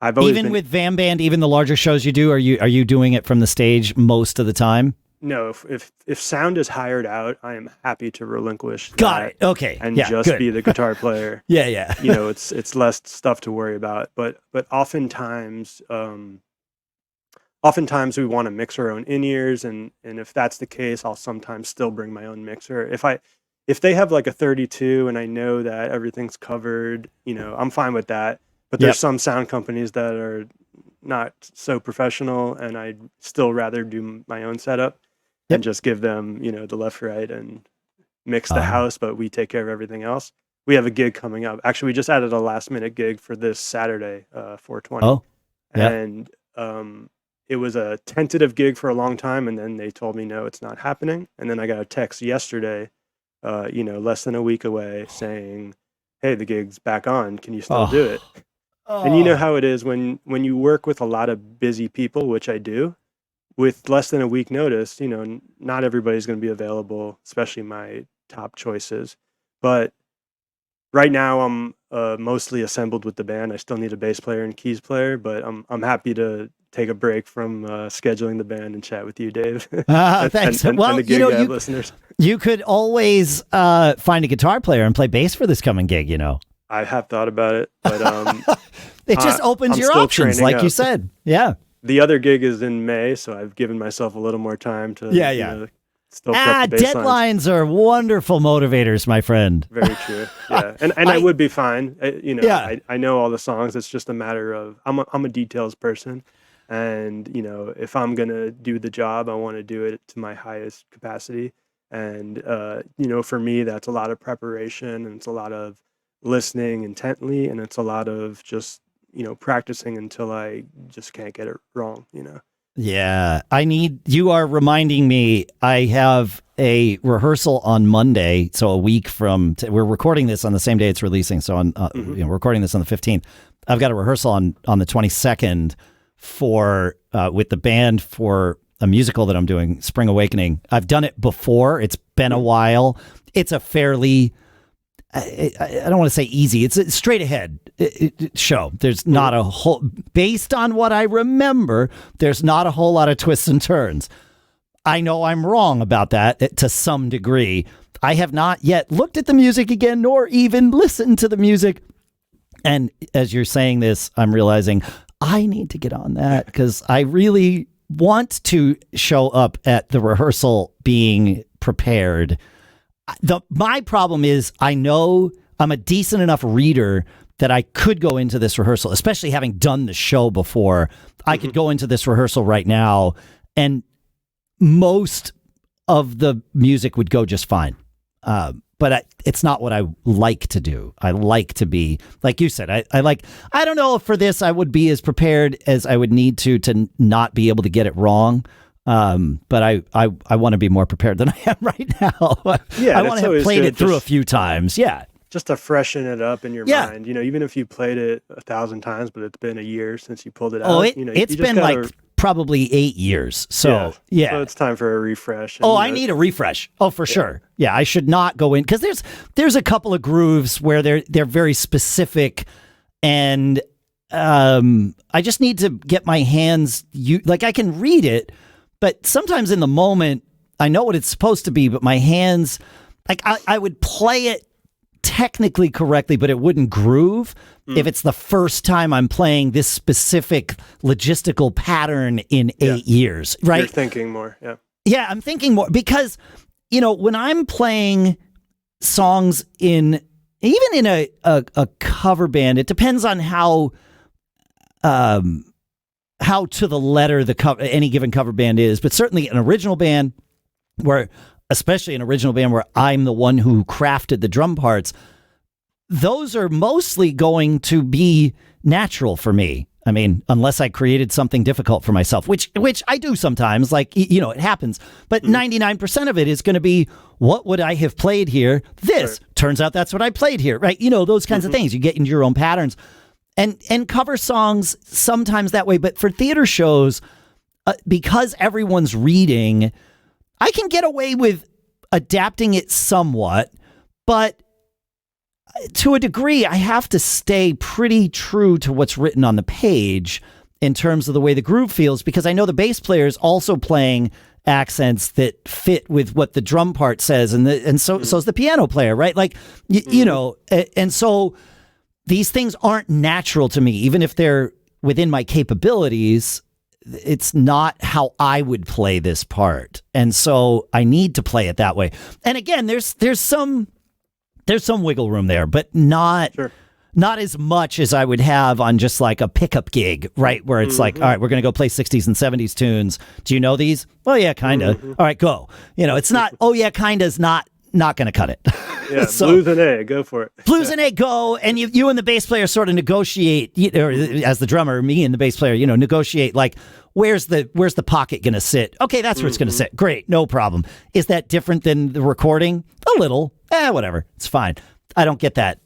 [SPEAKER 2] I've always
[SPEAKER 1] with VAM Band, even the larger shows you do, are you doing it from the stage most of the time?
[SPEAKER 2] No, if sound is hired out, I am happy to relinquish.
[SPEAKER 1] Got it. Okay.
[SPEAKER 2] And be the guitar player.
[SPEAKER 1] Yeah.
[SPEAKER 2] It's less stuff to worry about. But oftentimes we want to mix our own in-ears, and if that's the case, I'll sometimes still bring my own mixer. If they have like a 32 and I know that everything's covered, I'm fine with that. But there's some sound companies that are not so professional, and I'd still rather do my own setup and just give them, the left, right, and mix the house, but we take care of everything else. We have a gig coming up. Actually, we just added a last minute gig for this Saturday, 420.
[SPEAKER 1] Oh, yeah.
[SPEAKER 2] And it was a tentative gig for a long time, and then they told me, no, it's not happening. And then I got a text yesterday, less than a week away, saying, hey, the gig's back on. Can you still do it? And you know how it is when you work with a lot of busy people, which I do, with less than a week notice, not everybody's going to be available, especially my top choices. But right now I'm mostly assembled with the band. I still need a bass player and keys player, but I'm happy to take a break from scheduling the band and chat with you, Dave.
[SPEAKER 1] Thanks.
[SPEAKER 2] And the Gig Gab listeners.
[SPEAKER 1] You could always find a guitar player and play bass for this coming gig,
[SPEAKER 2] I have thought about it, but
[SPEAKER 1] it just opens
[SPEAKER 2] I'm
[SPEAKER 1] your
[SPEAKER 2] still
[SPEAKER 1] options,
[SPEAKER 2] training
[SPEAKER 1] like
[SPEAKER 2] up.
[SPEAKER 1] you said. Yeah.
[SPEAKER 2] The other gig is in May, so I've given myself a little more time to still prep the bass lines.
[SPEAKER 1] Deadlines are wonderful motivators, my friend.
[SPEAKER 2] Very true. Yeah, and I would be fine. I know all the songs. It's just a matter of I'm a details person, and if I'm gonna do the job, I want to do it to my highest capacity. And for me, that's a lot of preparation, and it's a lot of listening intently, and it's a lot of just practicing until I just can't get it wrong.
[SPEAKER 1] Yeah, you are reminding me, I have a rehearsal on Monday, so a week from, we're recording this on the same day it's releasing, so we're recording this on the 15th. I've got a rehearsal on the 22nd with the band for a musical that I'm doing, Spring Awakening. I've done it before, it's been a while. It's a fairly, I don't want to say easy, it's a straight ahead show. There's not a whole, based on what I remember, there's not a whole lot of twists and turns. I know I'm wrong about that to some degree. I have not yet looked at the music again, nor even listened to the music. And as you're saying this, I'm realizing I need to get on that because I really want to show up at the rehearsal being prepared. My problem is I know I'm a decent enough reader that I could go into this rehearsal, especially having done the show before. I could go into this rehearsal right now and most of the music would go just fine. But it's not what I like to do. I like to be, like you said, I don't know if for this I would be as prepared as I would need to not be able to get it wrong. But I want to be more prepared than I am right now. I want to have played it through a few times. Yeah.
[SPEAKER 2] Just to freshen it up in your mind, even if you played it 1,000 times, but it's been a year since you pulled it out.
[SPEAKER 1] It's been like probably 8 years. So yeah.
[SPEAKER 2] So it's time for a refresh.
[SPEAKER 1] And, I need a refresh. Oh, for sure. Yeah, I should not go in because there's a couple of grooves where they're very specific, and I just need to get my hands. I can read it, but sometimes in the moment I know what it's supposed to be, but my hands, I would play it technically correctly, but it wouldn't groove if it's the first time I'm playing this specific logistical pattern in 8 years, right?
[SPEAKER 2] You're thinking more, yeah.
[SPEAKER 1] Yeah, I'm thinking more because, when I'm playing songs even in a cover band, it depends on how to the letter any given cover band is, but certainly an original band especially an original band where I'm the one who crafted the drum parts, those are mostly going to be natural for me. I mean, unless I created something difficult for myself, which I do sometimes, it happens. But 99% of it is going to be, what would I have played here? This. Right. Turns out that's what I played here, right? Those kinds of things. You get into your own patterns. And cover songs sometimes that way. But for theater shows, because everyone's reading, I can get away with adapting it somewhat, but to a degree, I have to stay pretty true to what's written on the page in terms of the way the groove feels, because I know the bass player is also playing accents that fit with what the drum part says, and so's the piano player, right? And so these things aren't natural to me, even if they're within my capabilities. It's not how I would play this part. And so I need to play it that way. And again, there's some wiggle room there, but not as much as I would have on just like a pickup gig, right? Where it's like, all right, we're going to go play 60s and 70s tunes. Do you know these? Well, yeah, kind of. All right, go. It's not, oh yeah, kind of's not going to cut it.
[SPEAKER 2] Yeah, so, blues and A, go for it.
[SPEAKER 1] Blues and A, go. And you and the bass player sort of negotiate, or as the drummer, me and the bass player, negotiate like, where's the pocket going to sit? Okay, that's where it's going to sit. Great, no problem. Is that different than the recording? A little. Whatever. It's fine. I don't get that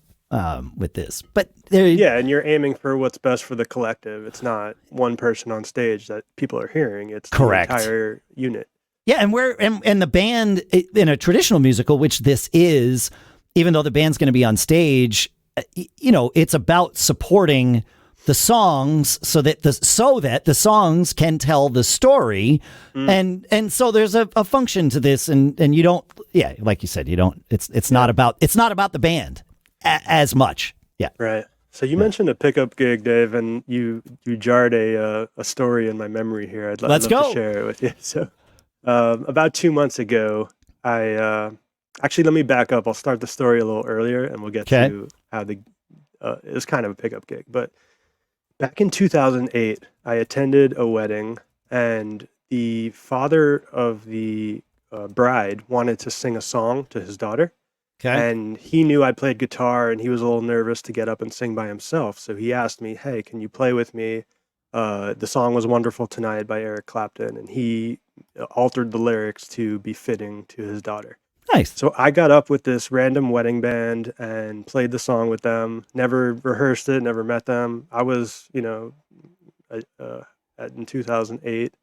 [SPEAKER 1] with this. But there,
[SPEAKER 2] yeah, and you're aiming for what's best for the collective. It's not one person on stage that people are hearing. It's
[SPEAKER 1] correct.
[SPEAKER 2] The entire unit.
[SPEAKER 1] Yeah, and the band in a traditional musical, which this is, even though the band's going to be on stage, it's about supporting the songs so that the songs can tell the story, and so there's a function to this, and you don't, like you said, you don't. It's not about the band as much. Yeah,
[SPEAKER 2] right. So you mentioned a pickup gig, Dave, and you jarred a story in my memory here. I'd love to share it with you. So. About 2 months ago, actually, let me back up. I'll start the story a little earlier, and we'll get to how it was kind of a pickup gig. But back in 2008, I attended a wedding, and the father of the bride wanted to sing a song to his daughter. Okay. And he knew I played guitar, and he was a little nervous to get up and sing by himself. So he asked me, "Hey, can you play with me? The song was Wonderful Tonight by Eric Clapton," and he altered the lyrics to be fitting to his daughter.
[SPEAKER 1] Nice.
[SPEAKER 2] So I got up with this random wedding band and played the song with them. Never rehearsed it, never met them. I was, in 2008,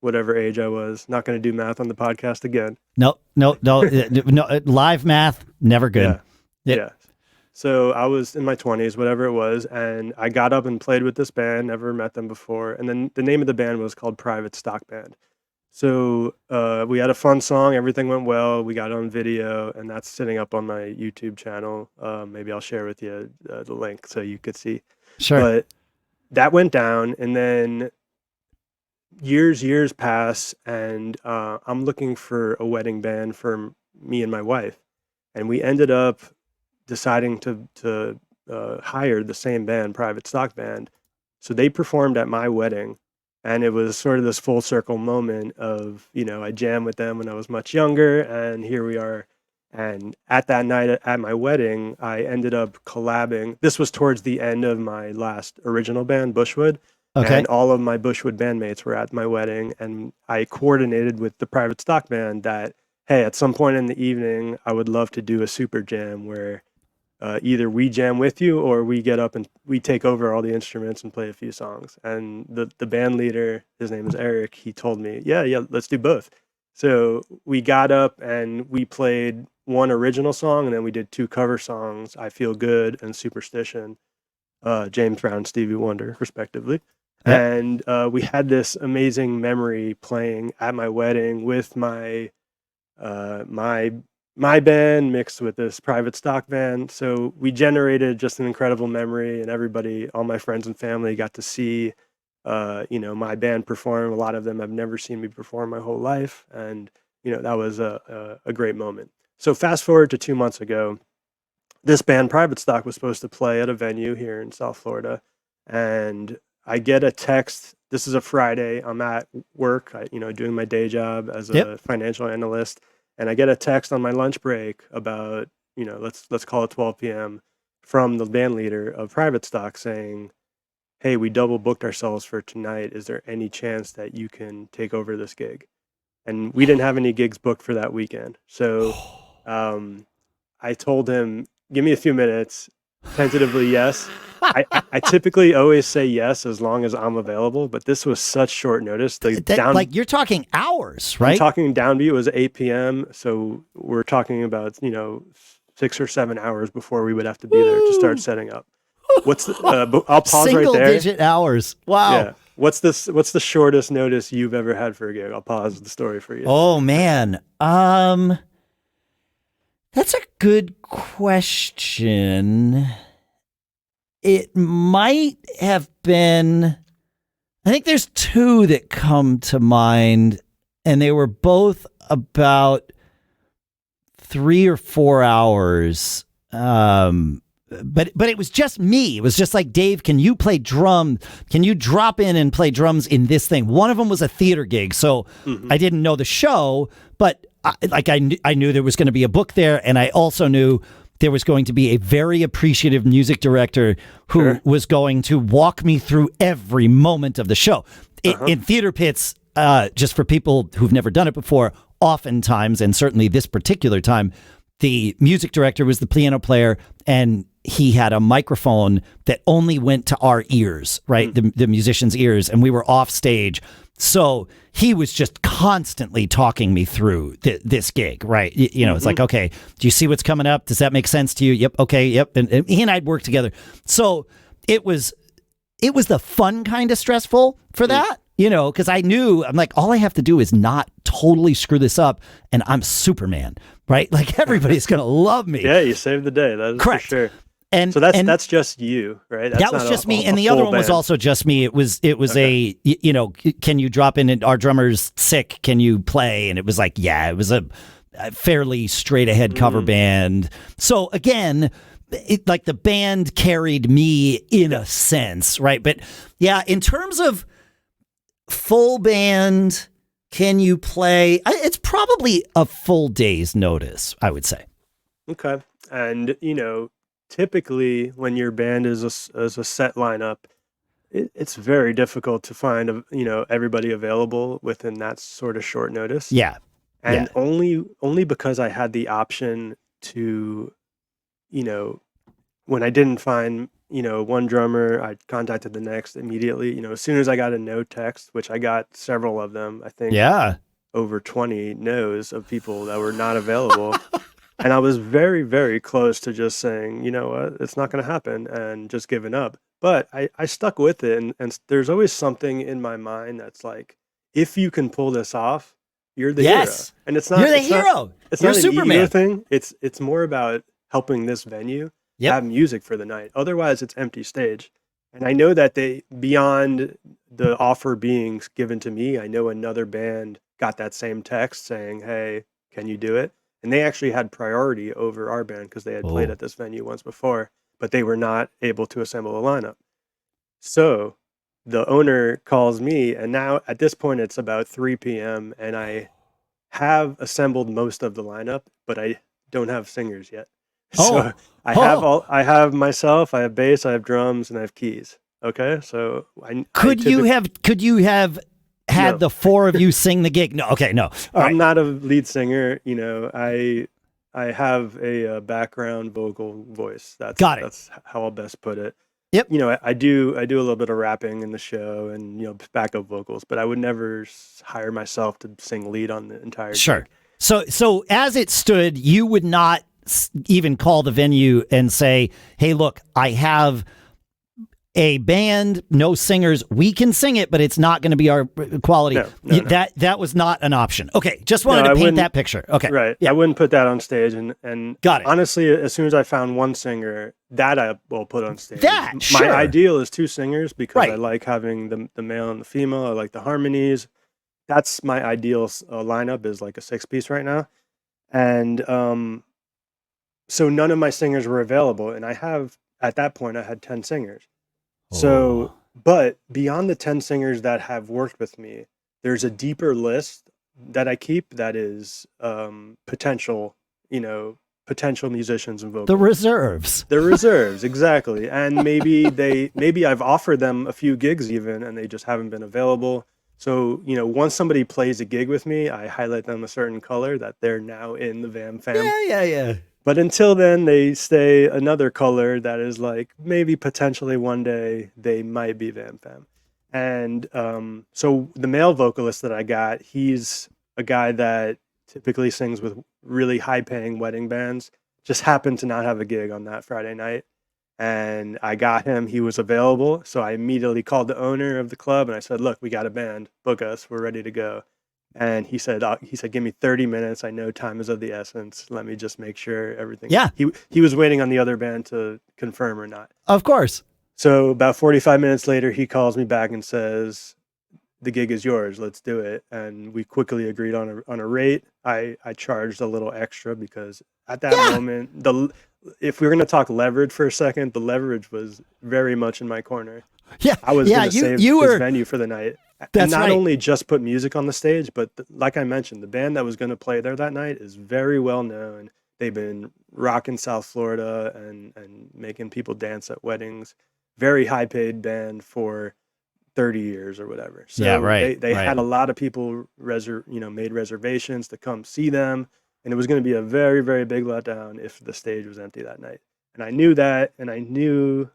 [SPEAKER 2] whatever age I was, not going to do math on the podcast again.
[SPEAKER 1] No, live math, never good.
[SPEAKER 2] Yeah. So I was in my 20s, whatever it was, and I got up and played with this band, never met them before. And then the name of the band was called Private Stock Band. So we had a fun song, everything went well, we got on video, and that's sitting up on my YouTube channel. Maybe I'll share with you the link so you could see.
[SPEAKER 1] Sure.
[SPEAKER 2] But that went down, and then years pass, and I'm looking for a wedding band for me and my wife. And we ended up deciding to hire the same band, Private Stock Band. So they performed at my wedding, and it was sort of this full circle moment of, I jammed with them when I was much younger, and here we are. And at that night at my wedding, I ended up collabing. This was towards the end of my last original band, Bushwood. Okay. And all of my Bushwood bandmates were at my wedding, and I coordinated with the Private Stock Band that, hey, at some point in the evening, I would love to do a super jam where either we jam with you or we get up and we take over all the instruments and play a few songs. And the band leader, his name is Eric, he told me, yeah, let's do both. So we got up and we played one original song, and then we did 2 cover songs, I Feel Good and Superstition, James Brown, Stevie Wonder, respectively. Yeah. And we had this amazing memory playing at my wedding with my band mixed with this Private Stock Band. So we generated just an incredible memory, and everybody, all my friends and family, got to see my band perform. A lot of them have never seen me perform my whole life, and that was a great moment. So fast forward to 2 months ago, this band Private Stock was supposed to play at a venue here in South Florida, and I get a text. This is a Friday. I'm at work, doing my day job as a financial analyst. And I get a text on my lunch break about, let's call it 12 p.m. from the band leader of Private Stock saying, "Hey, we double booked ourselves for tonight. Is there any chance that you can take over this gig?" And we didn't have any gigs booked for that weekend. So I told him, "Give me a few minutes." Tentatively, yes. I typically always say yes as long as I'm available, but this was such short notice.
[SPEAKER 1] Like you're talking hours, right?
[SPEAKER 2] I'm talking downbeat was 8 p.m. So we're talking about 6 or 7 hours before we would have to be there to start setting up. What's the? I'll pause right there.
[SPEAKER 1] Single-digit hours. Wow.
[SPEAKER 2] Yeah. What's the shortest notice you've ever had for a gig? I'll pause the story for you.
[SPEAKER 1] Oh man. That's a good question. It might have been, I think there's 2 that come to mind, and they were both about 3 or 4 hours. But it was just me. It was just like, "Dave, can you play drum? Can you drop in and play drums in this thing?" One of them was a theater gig, so I didn't know the show, but I knew there was going to be a book there, and I also knew there was going to be a very appreciative music director who was going to walk me through every moment of the show. In theater pits, just for people who've never done it before, oftentimes, and certainly this particular time, the music director was the piano player, and he had a microphone that only went to our ears, right? The musicians' ears, and we were off stage. So he was just constantly talking me through this gig, right? It's like, okay, do you see what's coming up? Does that make sense to you? Yep. Okay. Yep. And he and I'd work together. So it was the fun kind of stressful for that, because I knew, I'm like, all I have to do is not totally screw this up, and I'm Superman, right? Like, everybody's going to love me.
[SPEAKER 2] Yeah, you saved the day. That is
[SPEAKER 1] correct.
[SPEAKER 2] For sure.
[SPEAKER 1] And
[SPEAKER 2] so that's just you, right?
[SPEAKER 1] That was just me, and the other one was also just me. It was okay. Can you drop in? Our drummer's sick. Can you play? And it was like, yeah, it was a fairly straight ahead cover band. So again, like the band carried me in a sense, right? But yeah, in terms of full band, can you play? It's probably a full day's notice, I would say.
[SPEAKER 2] Okay, and typically when your band is a set lineup, it's very difficult to find everybody available within that sort of short notice.
[SPEAKER 1] Yeah.
[SPEAKER 2] And only because I had the option to, when I didn't find one drummer, I contacted the next immediately. As soon as I got a no text, which I got several of them, I think over 20 no's of people that were not available. And I was very, very close to just saying, you know what, it's not going to happen, and just giving up. But I stuck with it. And there's always something in my mind that's like, if you can pull this off, you're the hero. And it's not,
[SPEAKER 1] you're the hero.
[SPEAKER 2] It's
[SPEAKER 1] you're
[SPEAKER 2] not
[SPEAKER 1] Superman.
[SPEAKER 2] An ego thing. It's more about helping this venue have music for the night. Otherwise, it's empty stage. And I know that beyond the offer being given to me, I know another band got that same text saying, hey, can you do it? And they actually had priority over our band because they had played at this venue once before, but they were not able to assemble a lineup. So the owner calls me, and now at this point it's about 3 p.m. and I have assembled most of the lineup, but I don't have singers yet. So I have myself, I have bass, I have drums, and I have keys. Okay, so
[SPEAKER 1] could you have had the four of you sing the gig? No, okay, no.
[SPEAKER 2] I'm not a lead singer. I have a background vocal voice.
[SPEAKER 1] Got it.
[SPEAKER 2] That's how I'll best put it.
[SPEAKER 1] Yep.
[SPEAKER 2] I do a little bit of rapping in the show and backup vocals, but I would never hire myself to sing lead on the entire gig.
[SPEAKER 1] So as it stood, you would not even call the venue and say, "Hey, look, I have a band, no singers. We can sing it, but it's not going to be our quality."
[SPEAKER 2] No.
[SPEAKER 1] That was not an option. Okay, just wanted to paint that picture. Okay,
[SPEAKER 2] right. Yeah. I wouldn't put that on stage, and
[SPEAKER 1] got it.
[SPEAKER 2] Honestly, as soon as I found one singer, that I will put on stage.
[SPEAKER 1] My
[SPEAKER 2] ideal is two singers because I like having the male and the female. I like the harmonies. That's my ideal lineup, is like a 6-piece right now, and so none of my singers were available, and at that point I had 10 singers. So, but beyond the 10 singers that have worked with me, there's a deeper list that I keep that is potential musicians and vocalists.
[SPEAKER 1] The reserves,
[SPEAKER 2] exactly. And maybe I've offered them a few gigs even, and they just haven't been available. So, once somebody plays a gig with me, I highlight them a certain color that they're now in the VAM fam.
[SPEAKER 1] Yeah.
[SPEAKER 2] But until then, they stay another color that is like maybe potentially one day they might be VAM fam. And so the male vocalist that I got, he's a guy that typically sings with really high-paying wedding bands. Just happened to not have a gig on that Friday night. And I got him. He was available. So I immediately called the owner of the club and I said, look, we got a band. Book us. We're ready to go. And he said, give me 30 minutes. I know time is of the essence. Let me just make sure everything.
[SPEAKER 1] Yeah.
[SPEAKER 2] He was waiting on the other band to confirm or not.
[SPEAKER 1] Of course.
[SPEAKER 2] So about 45 minutes later, he calls me back and says, the gig is yours. Let's do it. And we quickly agreed on a rate. I charged a little extra because at that moment, if we were going to talk leverage for a second, the leverage was very much in my corner.
[SPEAKER 1] Yeah.
[SPEAKER 2] I was going to save this venue for the night.
[SPEAKER 1] That's
[SPEAKER 2] and not only just put music on the stage, but like I mentioned, the band that was going to play there that night is very well known. They've been rocking South Florida and making people dance at weddings. Very high paid band for 30 years or whatever. So they had a lot of people made reservations to come see them. And it was going to be a very, very big letdown if the stage was empty that night. And I knew that, and I know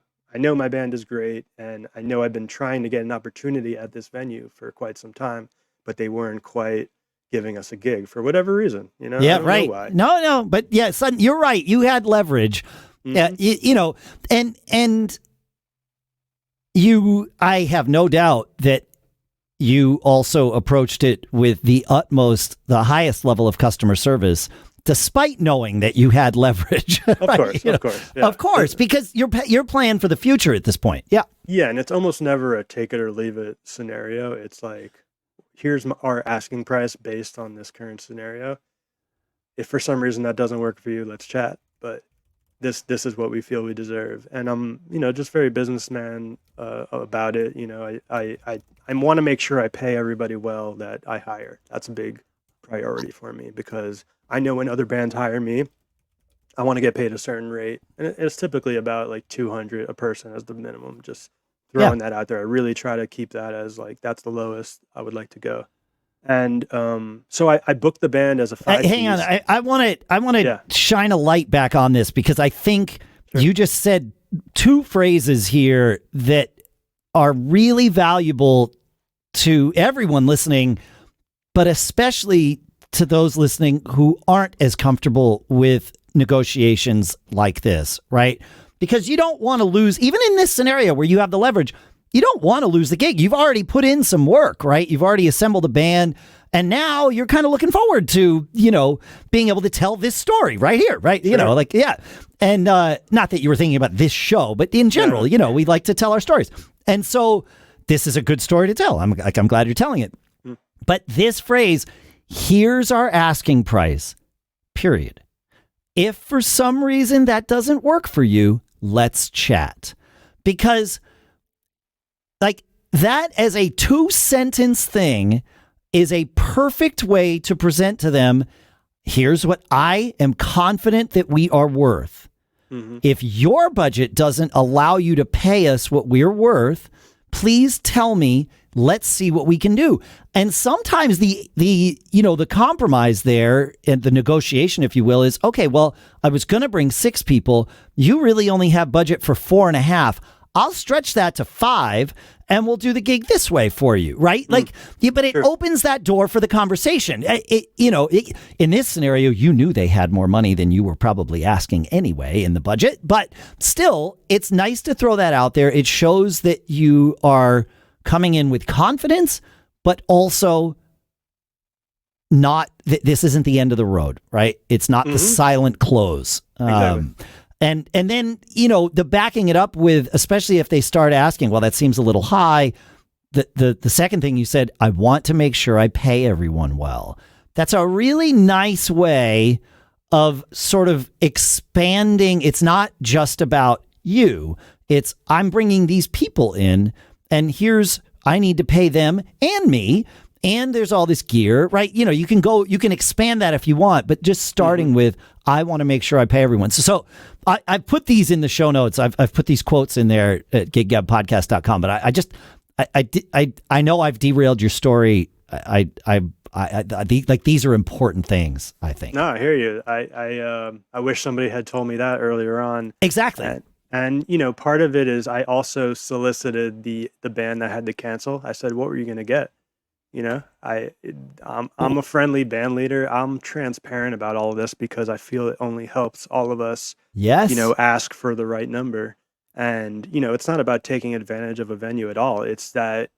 [SPEAKER 2] my band is great, and I know I've been trying to get an opportunity at this venue for quite some time, but they weren't quite giving us a gig for whatever reason, you know?
[SPEAKER 1] Yeah,
[SPEAKER 2] I don't
[SPEAKER 1] right.
[SPEAKER 2] know why.
[SPEAKER 1] No, but yeah, son, you're right. You had leverage.
[SPEAKER 2] Mhm.
[SPEAKER 1] You know, and I have no doubt that you also approached it with the highest level of customer service, despite knowing that you had leverage.
[SPEAKER 2] Of
[SPEAKER 1] right?
[SPEAKER 2] course,
[SPEAKER 1] You know,
[SPEAKER 2] of course. Yeah.
[SPEAKER 1] Of course, because you're playing for the future at this point. Yeah.
[SPEAKER 2] Yeah, and it's almost never a take it or leave it scenario. It's like, here's our asking price based on this current scenario. If for some reason that doesn't work for you, let's chat. But this is what we feel we deserve. And I'm, just very businessman about it. I want to make sure I pay everybody well that I hire. That's a big priority for me, because I know when other bands hire me, I want to get paid a certain rate, and it's typically about like 200 a person as the minimum. Just throwing that out there. I really try to keep that as like, that's the lowest I would like to go. And so I booked the band as a 5
[SPEAKER 1] Hang on, I want to shine a light back on this, because I think you just said two phrases here that are really valuable to everyone listening, but especially to those listening who aren't as comfortable with negotiations like this, right? Because you don't want to lose, even in this scenario where you have the leverage, you don't want to lose the gig. You've already put in some work, right? You've already assembled a band, and now you're kind of looking forward to, being able to tell this story right here, right?
[SPEAKER 2] Sure.
[SPEAKER 1] And not that you were thinking about this show, but in general, we like to tell our stories. And so this is a good story to tell. I'm glad you're telling it. But this phrase, here's our asking price, period. If for some reason that doesn't work for you, let's chat. Because like that as a 2-sentence thing is a perfect way to present to them, here's what I am confident that we are worth. Mm-hmm. If your budget doesn't allow you to pay us what we're worth, please tell me, let's see what we can do. And sometimes the compromise there and the negotiation, if you will, is, okay, well, I was going to bring 6 people. You really only have budget for 4.5. I'll stretch that to 5 and we'll do the gig this way for you. Right. But it opens that door for the conversation. In this scenario, you knew they had more money than you were probably asking anyway in the budget. But still, it's nice to throw that out there. It shows that you are coming in with confidence, but also not this isn't the end of the road, right? It's not the silent close.
[SPEAKER 2] Exactly.
[SPEAKER 1] And then, the backing it up with, especially if they start asking, well, that seems a little high. The second thing you said, I want to make sure I pay everyone well. That's a really nice way of sort of expanding. It's not just about you. It's I'm bringing these people in, and I need to pay them and me. And there's all this gear, right? You can expand that if you want, but just starting with, I want to make sure I pay everyone. So I put these in the show notes. I've put these quotes in there at giggabpodcast.com, but I know I've derailed your story. These are important things, I think.
[SPEAKER 2] No, I hear you. I wish somebody had told me that earlier on.
[SPEAKER 1] Exactly.
[SPEAKER 2] And part of it is I also solicited the band that had to cancel. I said, what were you going to get? I'm a friendly band leader. I'm transparent about all of this because I feel it only helps all of us, ask for the right number. And, it's not about taking advantage of a venue at all. It's that,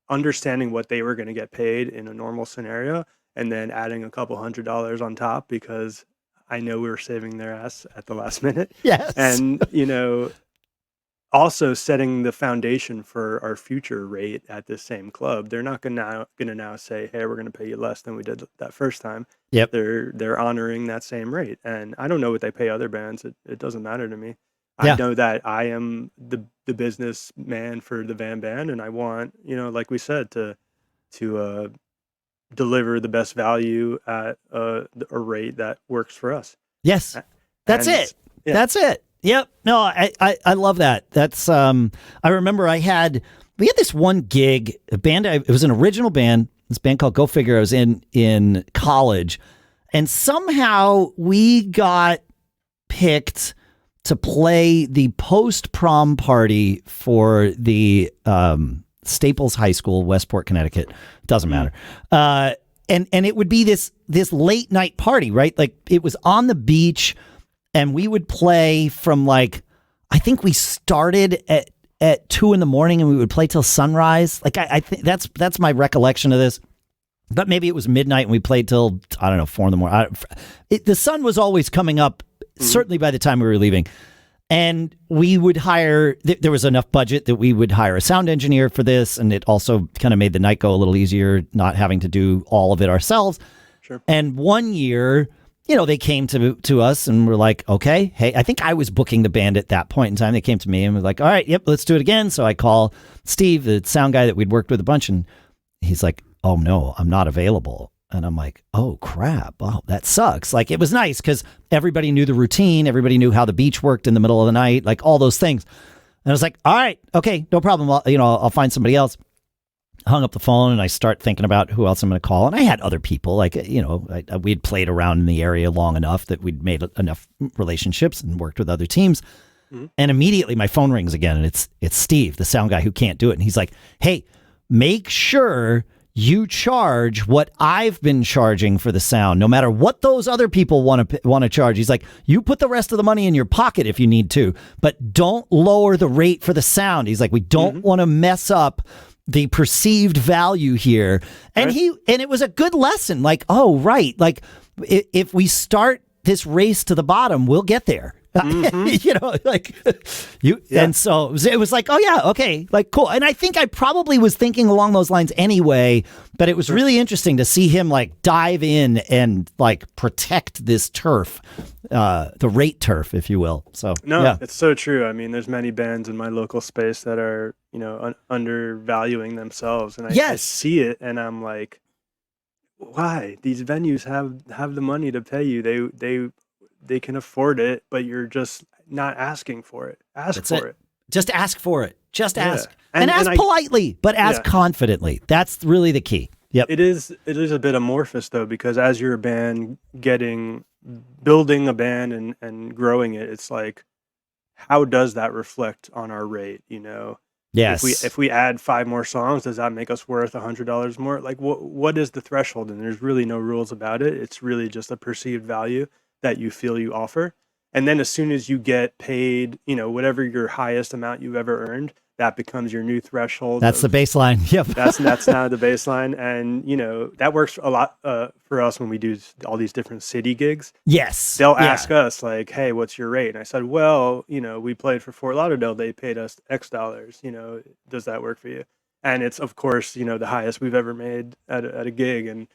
[SPEAKER 2] understanding what they were going to get paid in a normal scenario and then adding a couple $100 on top because I know we were saving their ass at the last minute.
[SPEAKER 1] Yes.
[SPEAKER 2] And, also setting the foundation for our future rate at this same club. They're not going to now say, hey, we're going to pay you less than we did that first time.
[SPEAKER 1] Yep.
[SPEAKER 2] They're honoring that same rate. And I don't know what they pay other bands. It doesn't matter to me. I know that I am the business man for the VAM Band, and I want, like we said, to deliver the best value at a rate that works for us.
[SPEAKER 1] Yes. That's it. Yeah. That's it. Yep. No, I love that. That's I remember we had this one gig, a band. It was an original band. This band called Go Figure. I was in college, and somehow we got picked to play the post-prom party for the Staples High School, Westport, Connecticut. Doesn't matter. And it would be this late night party, right? Like it was on the beach, and we would play from like, I think we started at 2 a.m. and we would play till sunrise. Like I think that's my recollection of this. But maybe it was midnight and we played till, I don't know, 4 a.m. The sun was always coming up, certainly by the time we were leaving. And we would hire, there was enough budget that we would hire a sound engineer for this. And it also kind of made the night go a little easier, not having to do all of it ourselves.
[SPEAKER 2] Sure.
[SPEAKER 1] And one year, they came to us and were like, okay, hey, I think I was booking the band at that point in time. They came to me and were like, all right, yep, let's do it again. So I call Steve, the sound guy that we'd worked with a bunch, and he's like, oh no, I'm not available. And I'm like, oh crap. Oh, that sucks. Like, it was nice because everybody knew the routine. Everybody knew how the beach worked in the middle of the night, like all those things. And I was like, all right, okay, no problem. I'll find somebody else. Hung up the phone and I start thinking about who else I'm going to call. And I had other people, like, we'd played around in the area long enough that we'd made enough relationships and worked with other teams. Mm-hmm. And immediately my phone rings again, and it's Steve, the sound guy who can't do it. And he's like, hey, make sure you charge what I've been charging for the sound, no matter what those other people want to charge. He's like, you put the rest of the money in your pocket if you need to, but don't lower the rate for the sound. He's like, we don't want to mess up the perceived value here. And right. And it was a good lesson. Like, oh, right. Like if we start this race to the bottom, we'll get there. And so it was like, oh yeah, okay, like cool. And I think I probably was thinking along those lines anyway, but it was really interesting to see him like dive in and like protect this turf, the rate turf, if you will. So
[SPEAKER 2] it's so true. I mean, there's many bands in my local space that are, undervaluing themselves, and I see it, and I'm like, why? These venues have the money to pay you. They can afford it, but you're just not asking for it. Ask for it.
[SPEAKER 1] Just ask for it. Just ask. And ask politely, but ask confidently. That's really the key. Yep.
[SPEAKER 2] It is a bit amorphous though, because as you're a band building a band and growing it, it's like, how does that reflect on our rate?
[SPEAKER 1] Yes.
[SPEAKER 2] If we add 5 more songs, does that make us worth $100 more? Like what is the threshold? And there's really no rules about it. It's really just a perceived value that you feel you offer. And then as soon as you get paid, whatever your highest amount you've ever earned, that becomes your new threshold.
[SPEAKER 1] That's the baseline. Yep.
[SPEAKER 2] That's now the baseline. And, that works a lot for us when we do all these different city gigs.
[SPEAKER 1] Yes.
[SPEAKER 2] They'll ask us like, hey, what's your rate? And I said, well, we played for Fort Lauderdale. They paid us X dollars. Does that work for you? And it's, of course, the highest we've ever made at a gig. And,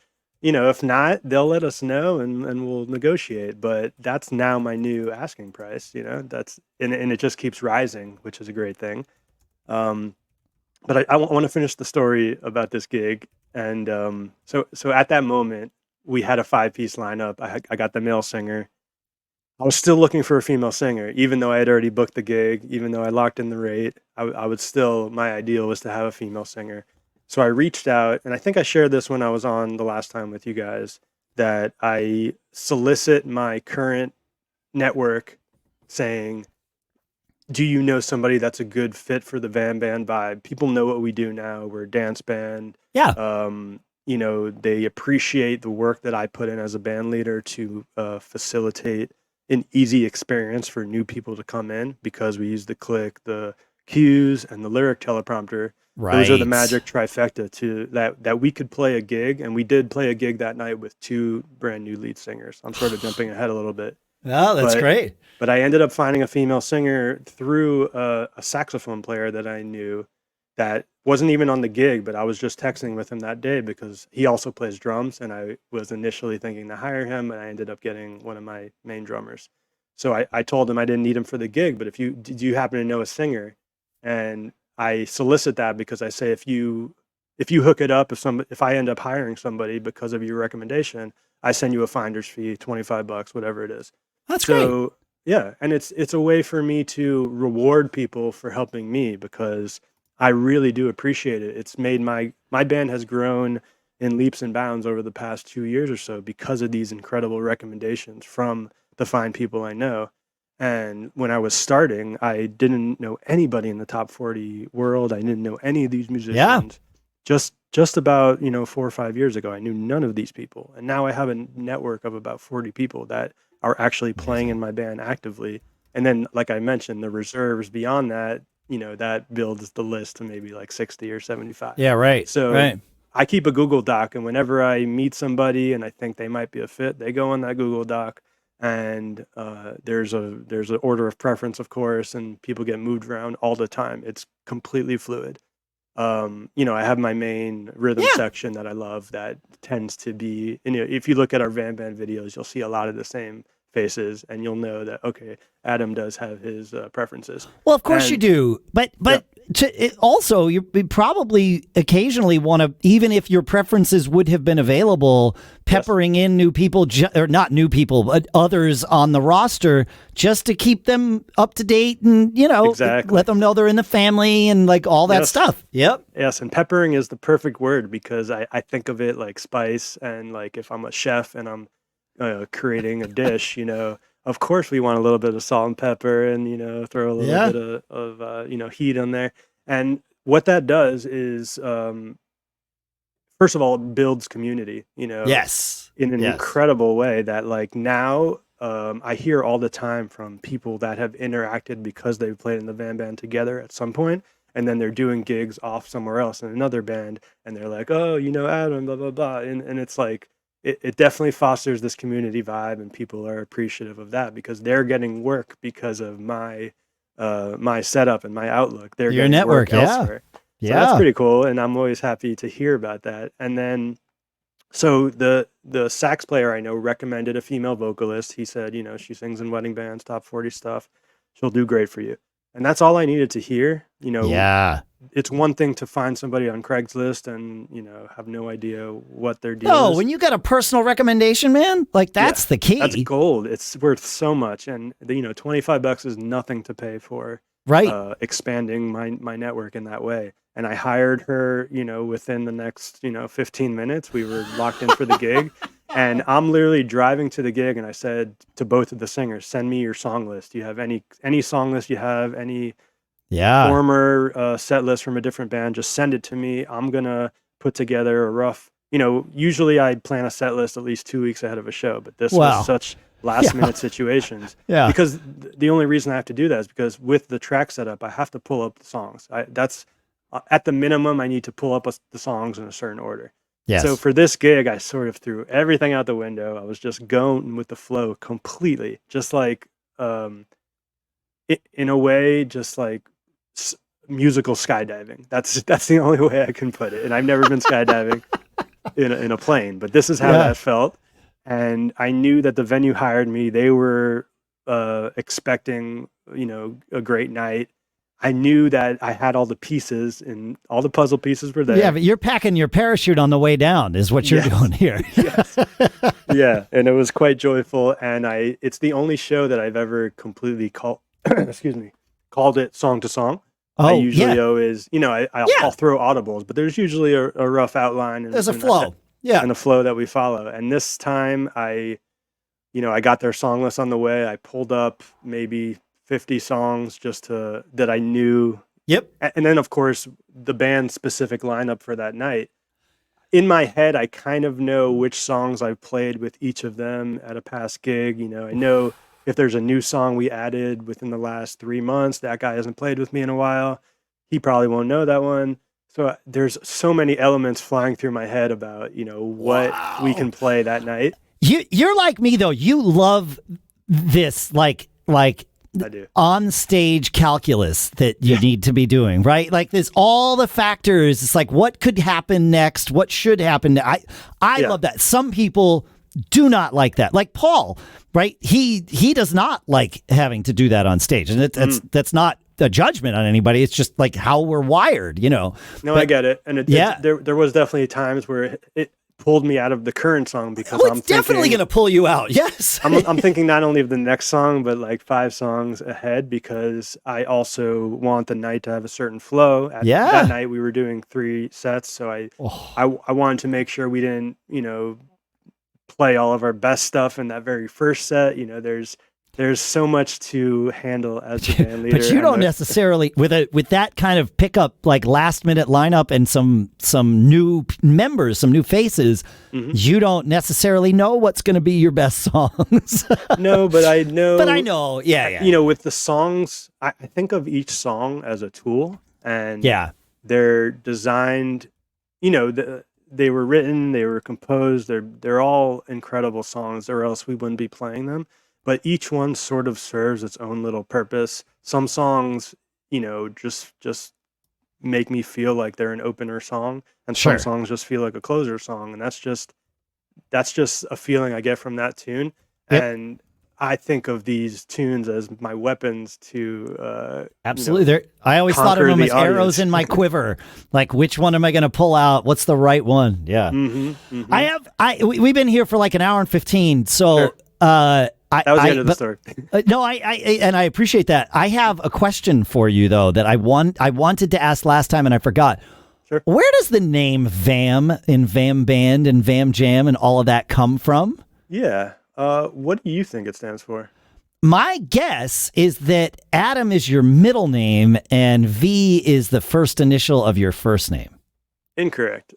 [SPEAKER 2] if not, they'll let us know and we'll negotiate. But that's now my new asking price. That's and it just keeps rising, which is a great thing. But I want to finish the story about this gig. And so at that moment, we had a 5-piece lineup. I got the male singer. I was still looking for a female singer, even though I had already booked the gig, even though I locked in the rate. I would still, my ideal was to have a female singer. So I reached out, and I think I shared this when I was on the last time with you guys, that I solicit my current network saying, do you know somebody that's a good fit for the VAM Band vibe? People know what we do now. We're a dance band.
[SPEAKER 1] Yeah.
[SPEAKER 2] They appreciate the work that I put in as a band leader to facilitate an easy experience for new people to come in, because we use the click, the cues, and the lyric teleprompter.
[SPEAKER 1] Right.
[SPEAKER 2] Those are the magic trifecta to that we could play a gig, and we did play a gig that night with 2 brand new lead singers. I'm sort of jumping ahead a little bit.
[SPEAKER 1] Oh, that's great.
[SPEAKER 2] But I ended up finding a female singer through a saxophone player that I knew that wasn't even on the gig, but I was just texting with him that day because he also plays drums, and I was initially thinking to hire him, and I ended up getting one of my main drummers. So I told him I didn't need him for the gig, but do you happen to know a singer? And I solicit that because I say, if you hook it up, if I end up hiring somebody because of your recommendation, I send you a finder's fee, $25, whatever it is.
[SPEAKER 1] That's great.
[SPEAKER 2] Yeah, and it's a way for me to reward people for helping me, because I really do appreciate it. It's made my band has grown in leaps and bounds over the past 2 years or so because of these incredible recommendations from the fine people I know. And when I was starting, I didn't know anybody in the top 40 world. I didn't know any of these musicians. Just about, 4 or 5 years ago, I knew none of these people. And now I have a network of about 40 people that are actually playing in my band actively. And then, like I mentioned, the reserves beyond that, that builds the list to maybe like 60 or 75.
[SPEAKER 1] Yeah, right.
[SPEAKER 2] So
[SPEAKER 1] right.
[SPEAKER 2] I keep a Google Doc, and whenever I meet somebody and I think they might be a fit, they go on that Google Doc, and there's an order of preference, of course, and people get moved around all the time. It's completely fluid. I have my main rhythm section that I love that tends to be, if you look at our VAM Band videos, you'll see a lot of the same faces, and you'll know that, okay, Adam does have his preferences.
[SPEAKER 1] Well, of course you do. But also, you probably occasionally want to, even if your preferences would have been available, peppering in new people, or not new people, but others on the roster, just to keep them up to date and, let them know they're in the family and like all that stuff. Yep.
[SPEAKER 2] Yes, and peppering is the perfect word, because I think of it like spice, and like if I'm a chef and I'm creating a dish, of course we want a little bit of salt and pepper, and throw a little bit of heat on there. And what that does is, first of all, it builds community, in an incredible way that, like, now I hear all the time from people that have interacted because they've played in the VAM Band together at some point, and then they're doing gigs off somewhere else in another band, and they're like, oh, Adam, blah blah blah, and it's like, it definitely fosters this community vibe, and people are appreciative of that because they're getting work because of my setup and my outlook. They're
[SPEAKER 1] your
[SPEAKER 2] getting
[SPEAKER 1] network,
[SPEAKER 2] work elsewhere. So that's pretty cool, and I'm always happy to hear about that. And then, so the sax player I know recommended a female vocalist. He said, she sings in wedding bands, top 40 stuff. She'll do great for you. And that's all I needed to hear. It's one thing to find somebody on Craigslist and, have no idea what their deal is.
[SPEAKER 1] No, when you got a personal recommendation, man, like that's the key.
[SPEAKER 2] That's gold. It's worth so much. And, $25 is nothing to pay for expanding my network in that way. And I hired her, within the next, 15 minutes. We were locked in for the gig. And I'm literally driving to the gig, and I said to both of the singers, send me your song list. Do you have any song list you have, any former set list from a different band? Just send it to me. I'm going to put together a rough, usually I plan a set list at least 2 weeks ahead of a show, but this was such last minute situations. Because the only reason I have to do that is because with the track setup, I have to pull up the songs. That's at the minimum, I need to pull up the songs in a certain order.
[SPEAKER 1] Yes.
[SPEAKER 2] So for this gig, I sort of threw everything out the window. I was just going with the flow completely, just like, in a way, just like musical skydiving. That's the only way I can put it. And I've never been skydiving in a plane, but this is how that felt. And I knew that the venue hired me. They were expecting, a great night. I knew that I had all the pieces, and all the puzzle pieces were there.
[SPEAKER 1] Yeah, but you're packing your parachute on the way down is what you're doing here.
[SPEAKER 2] Yeah, and it was quite joyful. And it's the only show that I've ever completely called it song to song. I usually always, I'll throw audibles, but there's usually a rough outline. And
[SPEAKER 1] there's a flow.
[SPEAKER 2] And a flow that we follow. And this time I got their song list on the way. I pulled up maybe 50 songs that I knew.
[SPEAKER 1] Yep.
[SPEAKER 2] And then, of course, the band specific lineup for that night. In my head, I kind of know which songs I've played with each of them at a past gig. I know if there's a new song we added within the last 3 months, that guy hasn't played with me in a while. He probably won't know that one. So there's so many elements flying through my head about, what we can play that night.
[SPEAKER 1] You're like me, though. You love this, like
[SPEAKER 2] I do.
[SPEAKER 1] On stage calculus that you need to be doing, right? Like there's all the factors. It's like what could happen next, what should happen. I love that. Some people do not like that. Like Paul, right? He does not like having to do that on stage, and that's not a judgment on anybody. It's just like how we're wired, No,
[SPEAKER 2] but, I get it, and there was definitely times where it pulled me out of the current song because I'm
[SPEAKER 1] definitely going to pull you out. Yes.
[SPEAKER 2] I'm thinking not only of the next song, but like 5 songs ahead, because I also want the night to have a certain flow. That night we were doing 3 sets. So I wanted to make sure we didn't, play all of our best stuff in that very first set. There's there's so much to handle as the band leader.
[SPEAKER 1] But you don't necessarily with that kind of pickup, like last minute lineup and some new members, some new faces. You don't necessarily know what's going to be your best songs.
[SPEAKER 2] No, but I know.
[SPEAKER 1] But I know, yeah.
[SPEAKER 2] You know, with the songs, I think of each song as a tool, and they're designed. You know, they were written, they were composed. They're all incredible songs, or else we wouldn't be playing them. But each one sort of serves its own little purpose. Some songs, you know, just make me feel like they're an opener song, and some songs just feel like a closer song, and that's just a feeling I get from that tune. And I think of these tunes as my weapons to
[SPEAKER 1] absolutely. You know, I always thought of them as arrows in my quiver. Like, which one am I going to pull out? What's the right one? Yeah. We've been here for like an hour and 15, so.
[SPEAKER 2] That was the end of the story.
[SPEAKER 1] No, I appreciate that. I have a question for you though that I wanted to ask last time and I forgot.
[SPEAKER 2] Sure.
[SPEAKER 1] Where does the name VAM in VAM Band and VAM Jam and all of that come from?
[SPEAKER 2] Yeah. What do you think it stands for?
[SPEAKER 1] My guess is that Adam is your middle name and V is the first initial of your first name.
[SPEAKER 2] Incorrect.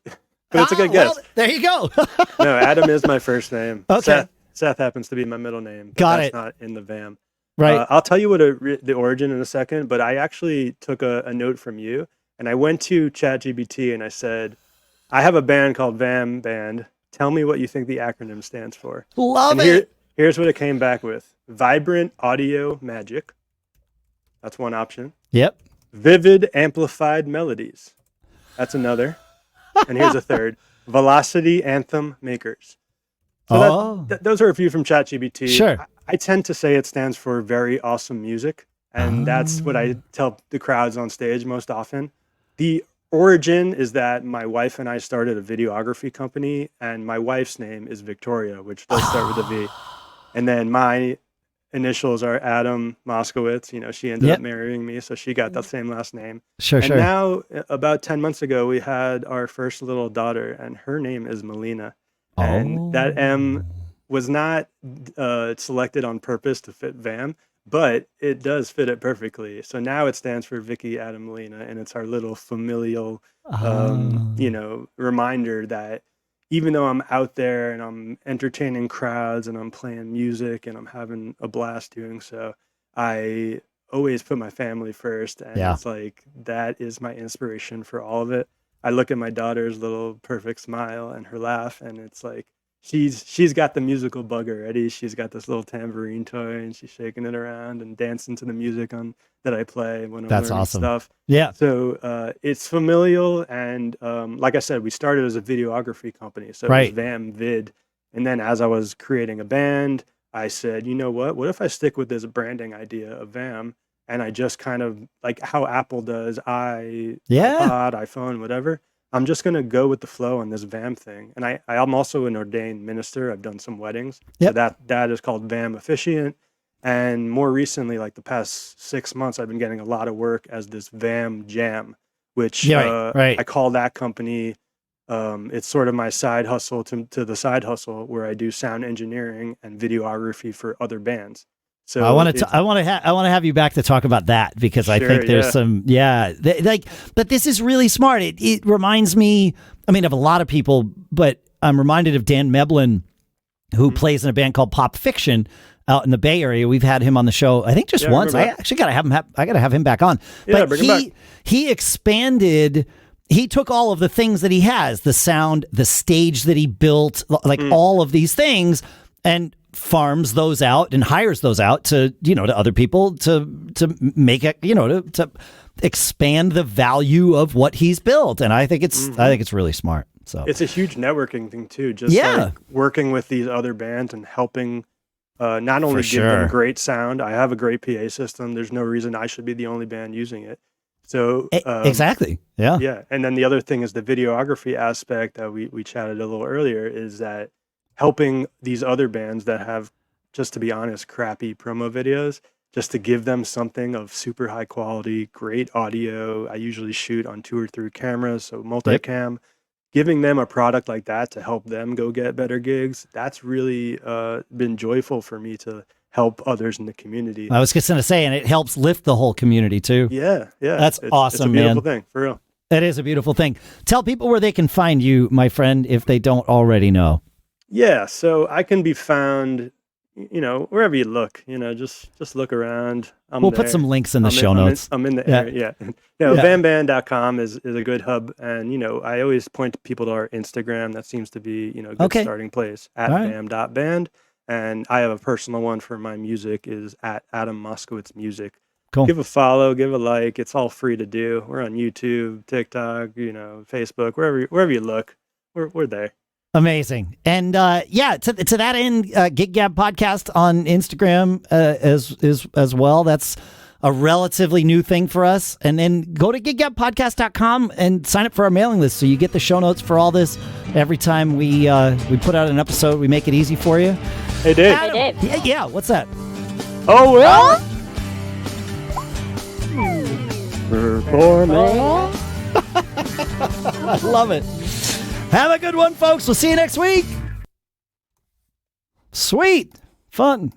[SPEAKER 2] But it's a good guess.
[SPEAKER 1] Well, there you go.
[SPEAKER 2] No, Adam is my first name.
[SPEAKER 1] Okay.
[SPEAKER 2] Seth happens to be my middle name.
[SPEAKER 1] Got
[SPEAKER 2] that's
[SPEAKER 1] it.
[SPEAKER 2] Not in the VAM.
[SPEAKER 1] Right.
[SPEAKER 2] I'll tell you what the origin in a second, but I actually took a note from you, and I went to ChatGPT and I said, I have a band called VAM Band. Tell me what you think the acronym stands for.
[SPEAKER 1] Love it.
[SPEAKER 2] Here's what it came back with. Vibrant Audio Magic. That's one option.
[SPEAKER 1] Yep.
[SPEAKER 2] Vivid Amplified Melodies. That's another. And here's a third. Velocity Anthem Makers. So those are a few from ChatGPT.
[SPEAKER 1] Sure.
[SPEAKER 2] I tend to say it stands for very awesome music, and that's what I tell the crowds on stage most often. The origin is that my wife and I started a videography company, and my wife's name is Victoria, which does start with a V. And then my initials are Adam Moskowitz. You know, she ended up marrying me, so she got that same last name.
[SPEAKER 1] Sure.
[SPEAKER 2] Now, about 10 months ago, we had our first little daughter, and her name is Melina. And that M was not selected on purpose to fit VAM, but it does fit it perfectly. So now it stands for Vicky Adam Molina, and it's our little familial, you know, reminder that even though I'm out there and I'm entertaining crowds and I'm playing music and I'm having a blast doing so, I always put my family first. And it's like, that is my inspiration for all of it. I look at my daughter's little perfect smile and her laugh, and it's like she's got the musical bug already. She's got this little tambourine toy, and she's shaking it around and dancing to the music that I play when I'm learning stuff.
[SPEAKER 1] Yeah.
[SPEAKER 2] So it's familial, and like I said, we started as a videography company, so it was VAM Vid. And then as I was creating a band, I said, you know what? What if I stick with this branding idea of VAM? And I just kind of, like how Apple does, iPod, iPhone, whatever. I'm just going to go with the flow on this VAM thing. And I'm also an ordained minister. I've done some weddings. So that is called VAM Officiant. And more recently, like the past 6 months, I've been getting a lot of work as this VAM Jam, which I call that company. It's sort of my side hustle to the side hustle, where I do sound engineering and videography for other bands. So
[SPEAKER 1] I want to have you back to talk about that, because I think there's some but this is really smart. It reminds me, I mean, of a lot of people, but I'm reminded of Dan Meblin, who plays in a band called Pop Fiction out in the Bay Area. We've had him on the show, I think just once. I actually gotta have him back on.
[SPEAKER 2] Yeah,
[SPEAKER 1] but he expanded. He took all of the things that he has, the sound, the stage that he built, like all of these things, and farms those out and hires those out to, you know, to other people to make it, you know, to expand the value of what he's built. And I think it's really smart. So
[SPEAKER 2] it's a huge networking thing too. Just like working with these other bands and helping not only give them great sound. I have a great PA system. There's no reason I should be the only band using it. So
[SPEAKER 1] exactly. Yeah.
[SPEAKER 2] Yeah. And then the other thing is the videography aspect that we chatted a little earlier, is that helping these other bands that have, just to be honest, crappy promo videos, just to give them something of super high quality, great audio. I usually shoot on 2 or 3 cameras, so multicam. Giving them a product like that to help them go get better gigs, that's really been joyful for me to help others in the community.
[SPEAKER 1] I was just going to say, and it helps lift the whole community too.
[SPEAKER 2] Yeah.
[SPEAKER 1] That's awesome,
[SPEAKER 2] man. It's a beautiful
[SPEAKER 1] man.
[SPEAKER 2] thing, for real.
[SPEAKER 1] It is a beautiful thing. Tell people where they can find you, my friend, if they don't already know.
[SPEAKER 2] Yeah, so I can be found, wherever you look. Just look around.
[SPEAKER 1] We'll put some links in the show notes.
[SPEAKER 2] I'm in the area. Yeah. VAMBand.com is a good hub, and I always point people to our Instagram. That seems to be a good starting place at VAM.band. And I have a personal one for my music is at Adam Moskowitz Music.
[SPEAKER 1] Cool.
[SPEAKER 2] Give a follow, give a like. It's all free to do. We're on YouTube, TikTok, Facebook, wherever you look, we're there.
[SPEAKER 1] Amazing. And to that end, Gig Gab podcast on Instagram as well. That's a relatively new thing for us. And then go to giggabpodcast.com and sign up for our mailing list so you get the show notes for all this. Every time we put out an episode, we make it easy for you.
[SPEAKER 2] Hey, Dave.
[SPEAKER 1] Adam,
[SPEAKER 3] Hey, Dave.
[SPEAKER 1] Yeah, what's that?
[SPEAKER 2] Oh, well. Performance.
[SPEAKER 1] I love it. Have a good one, folks. We'll see you next week. Sweet. Fun.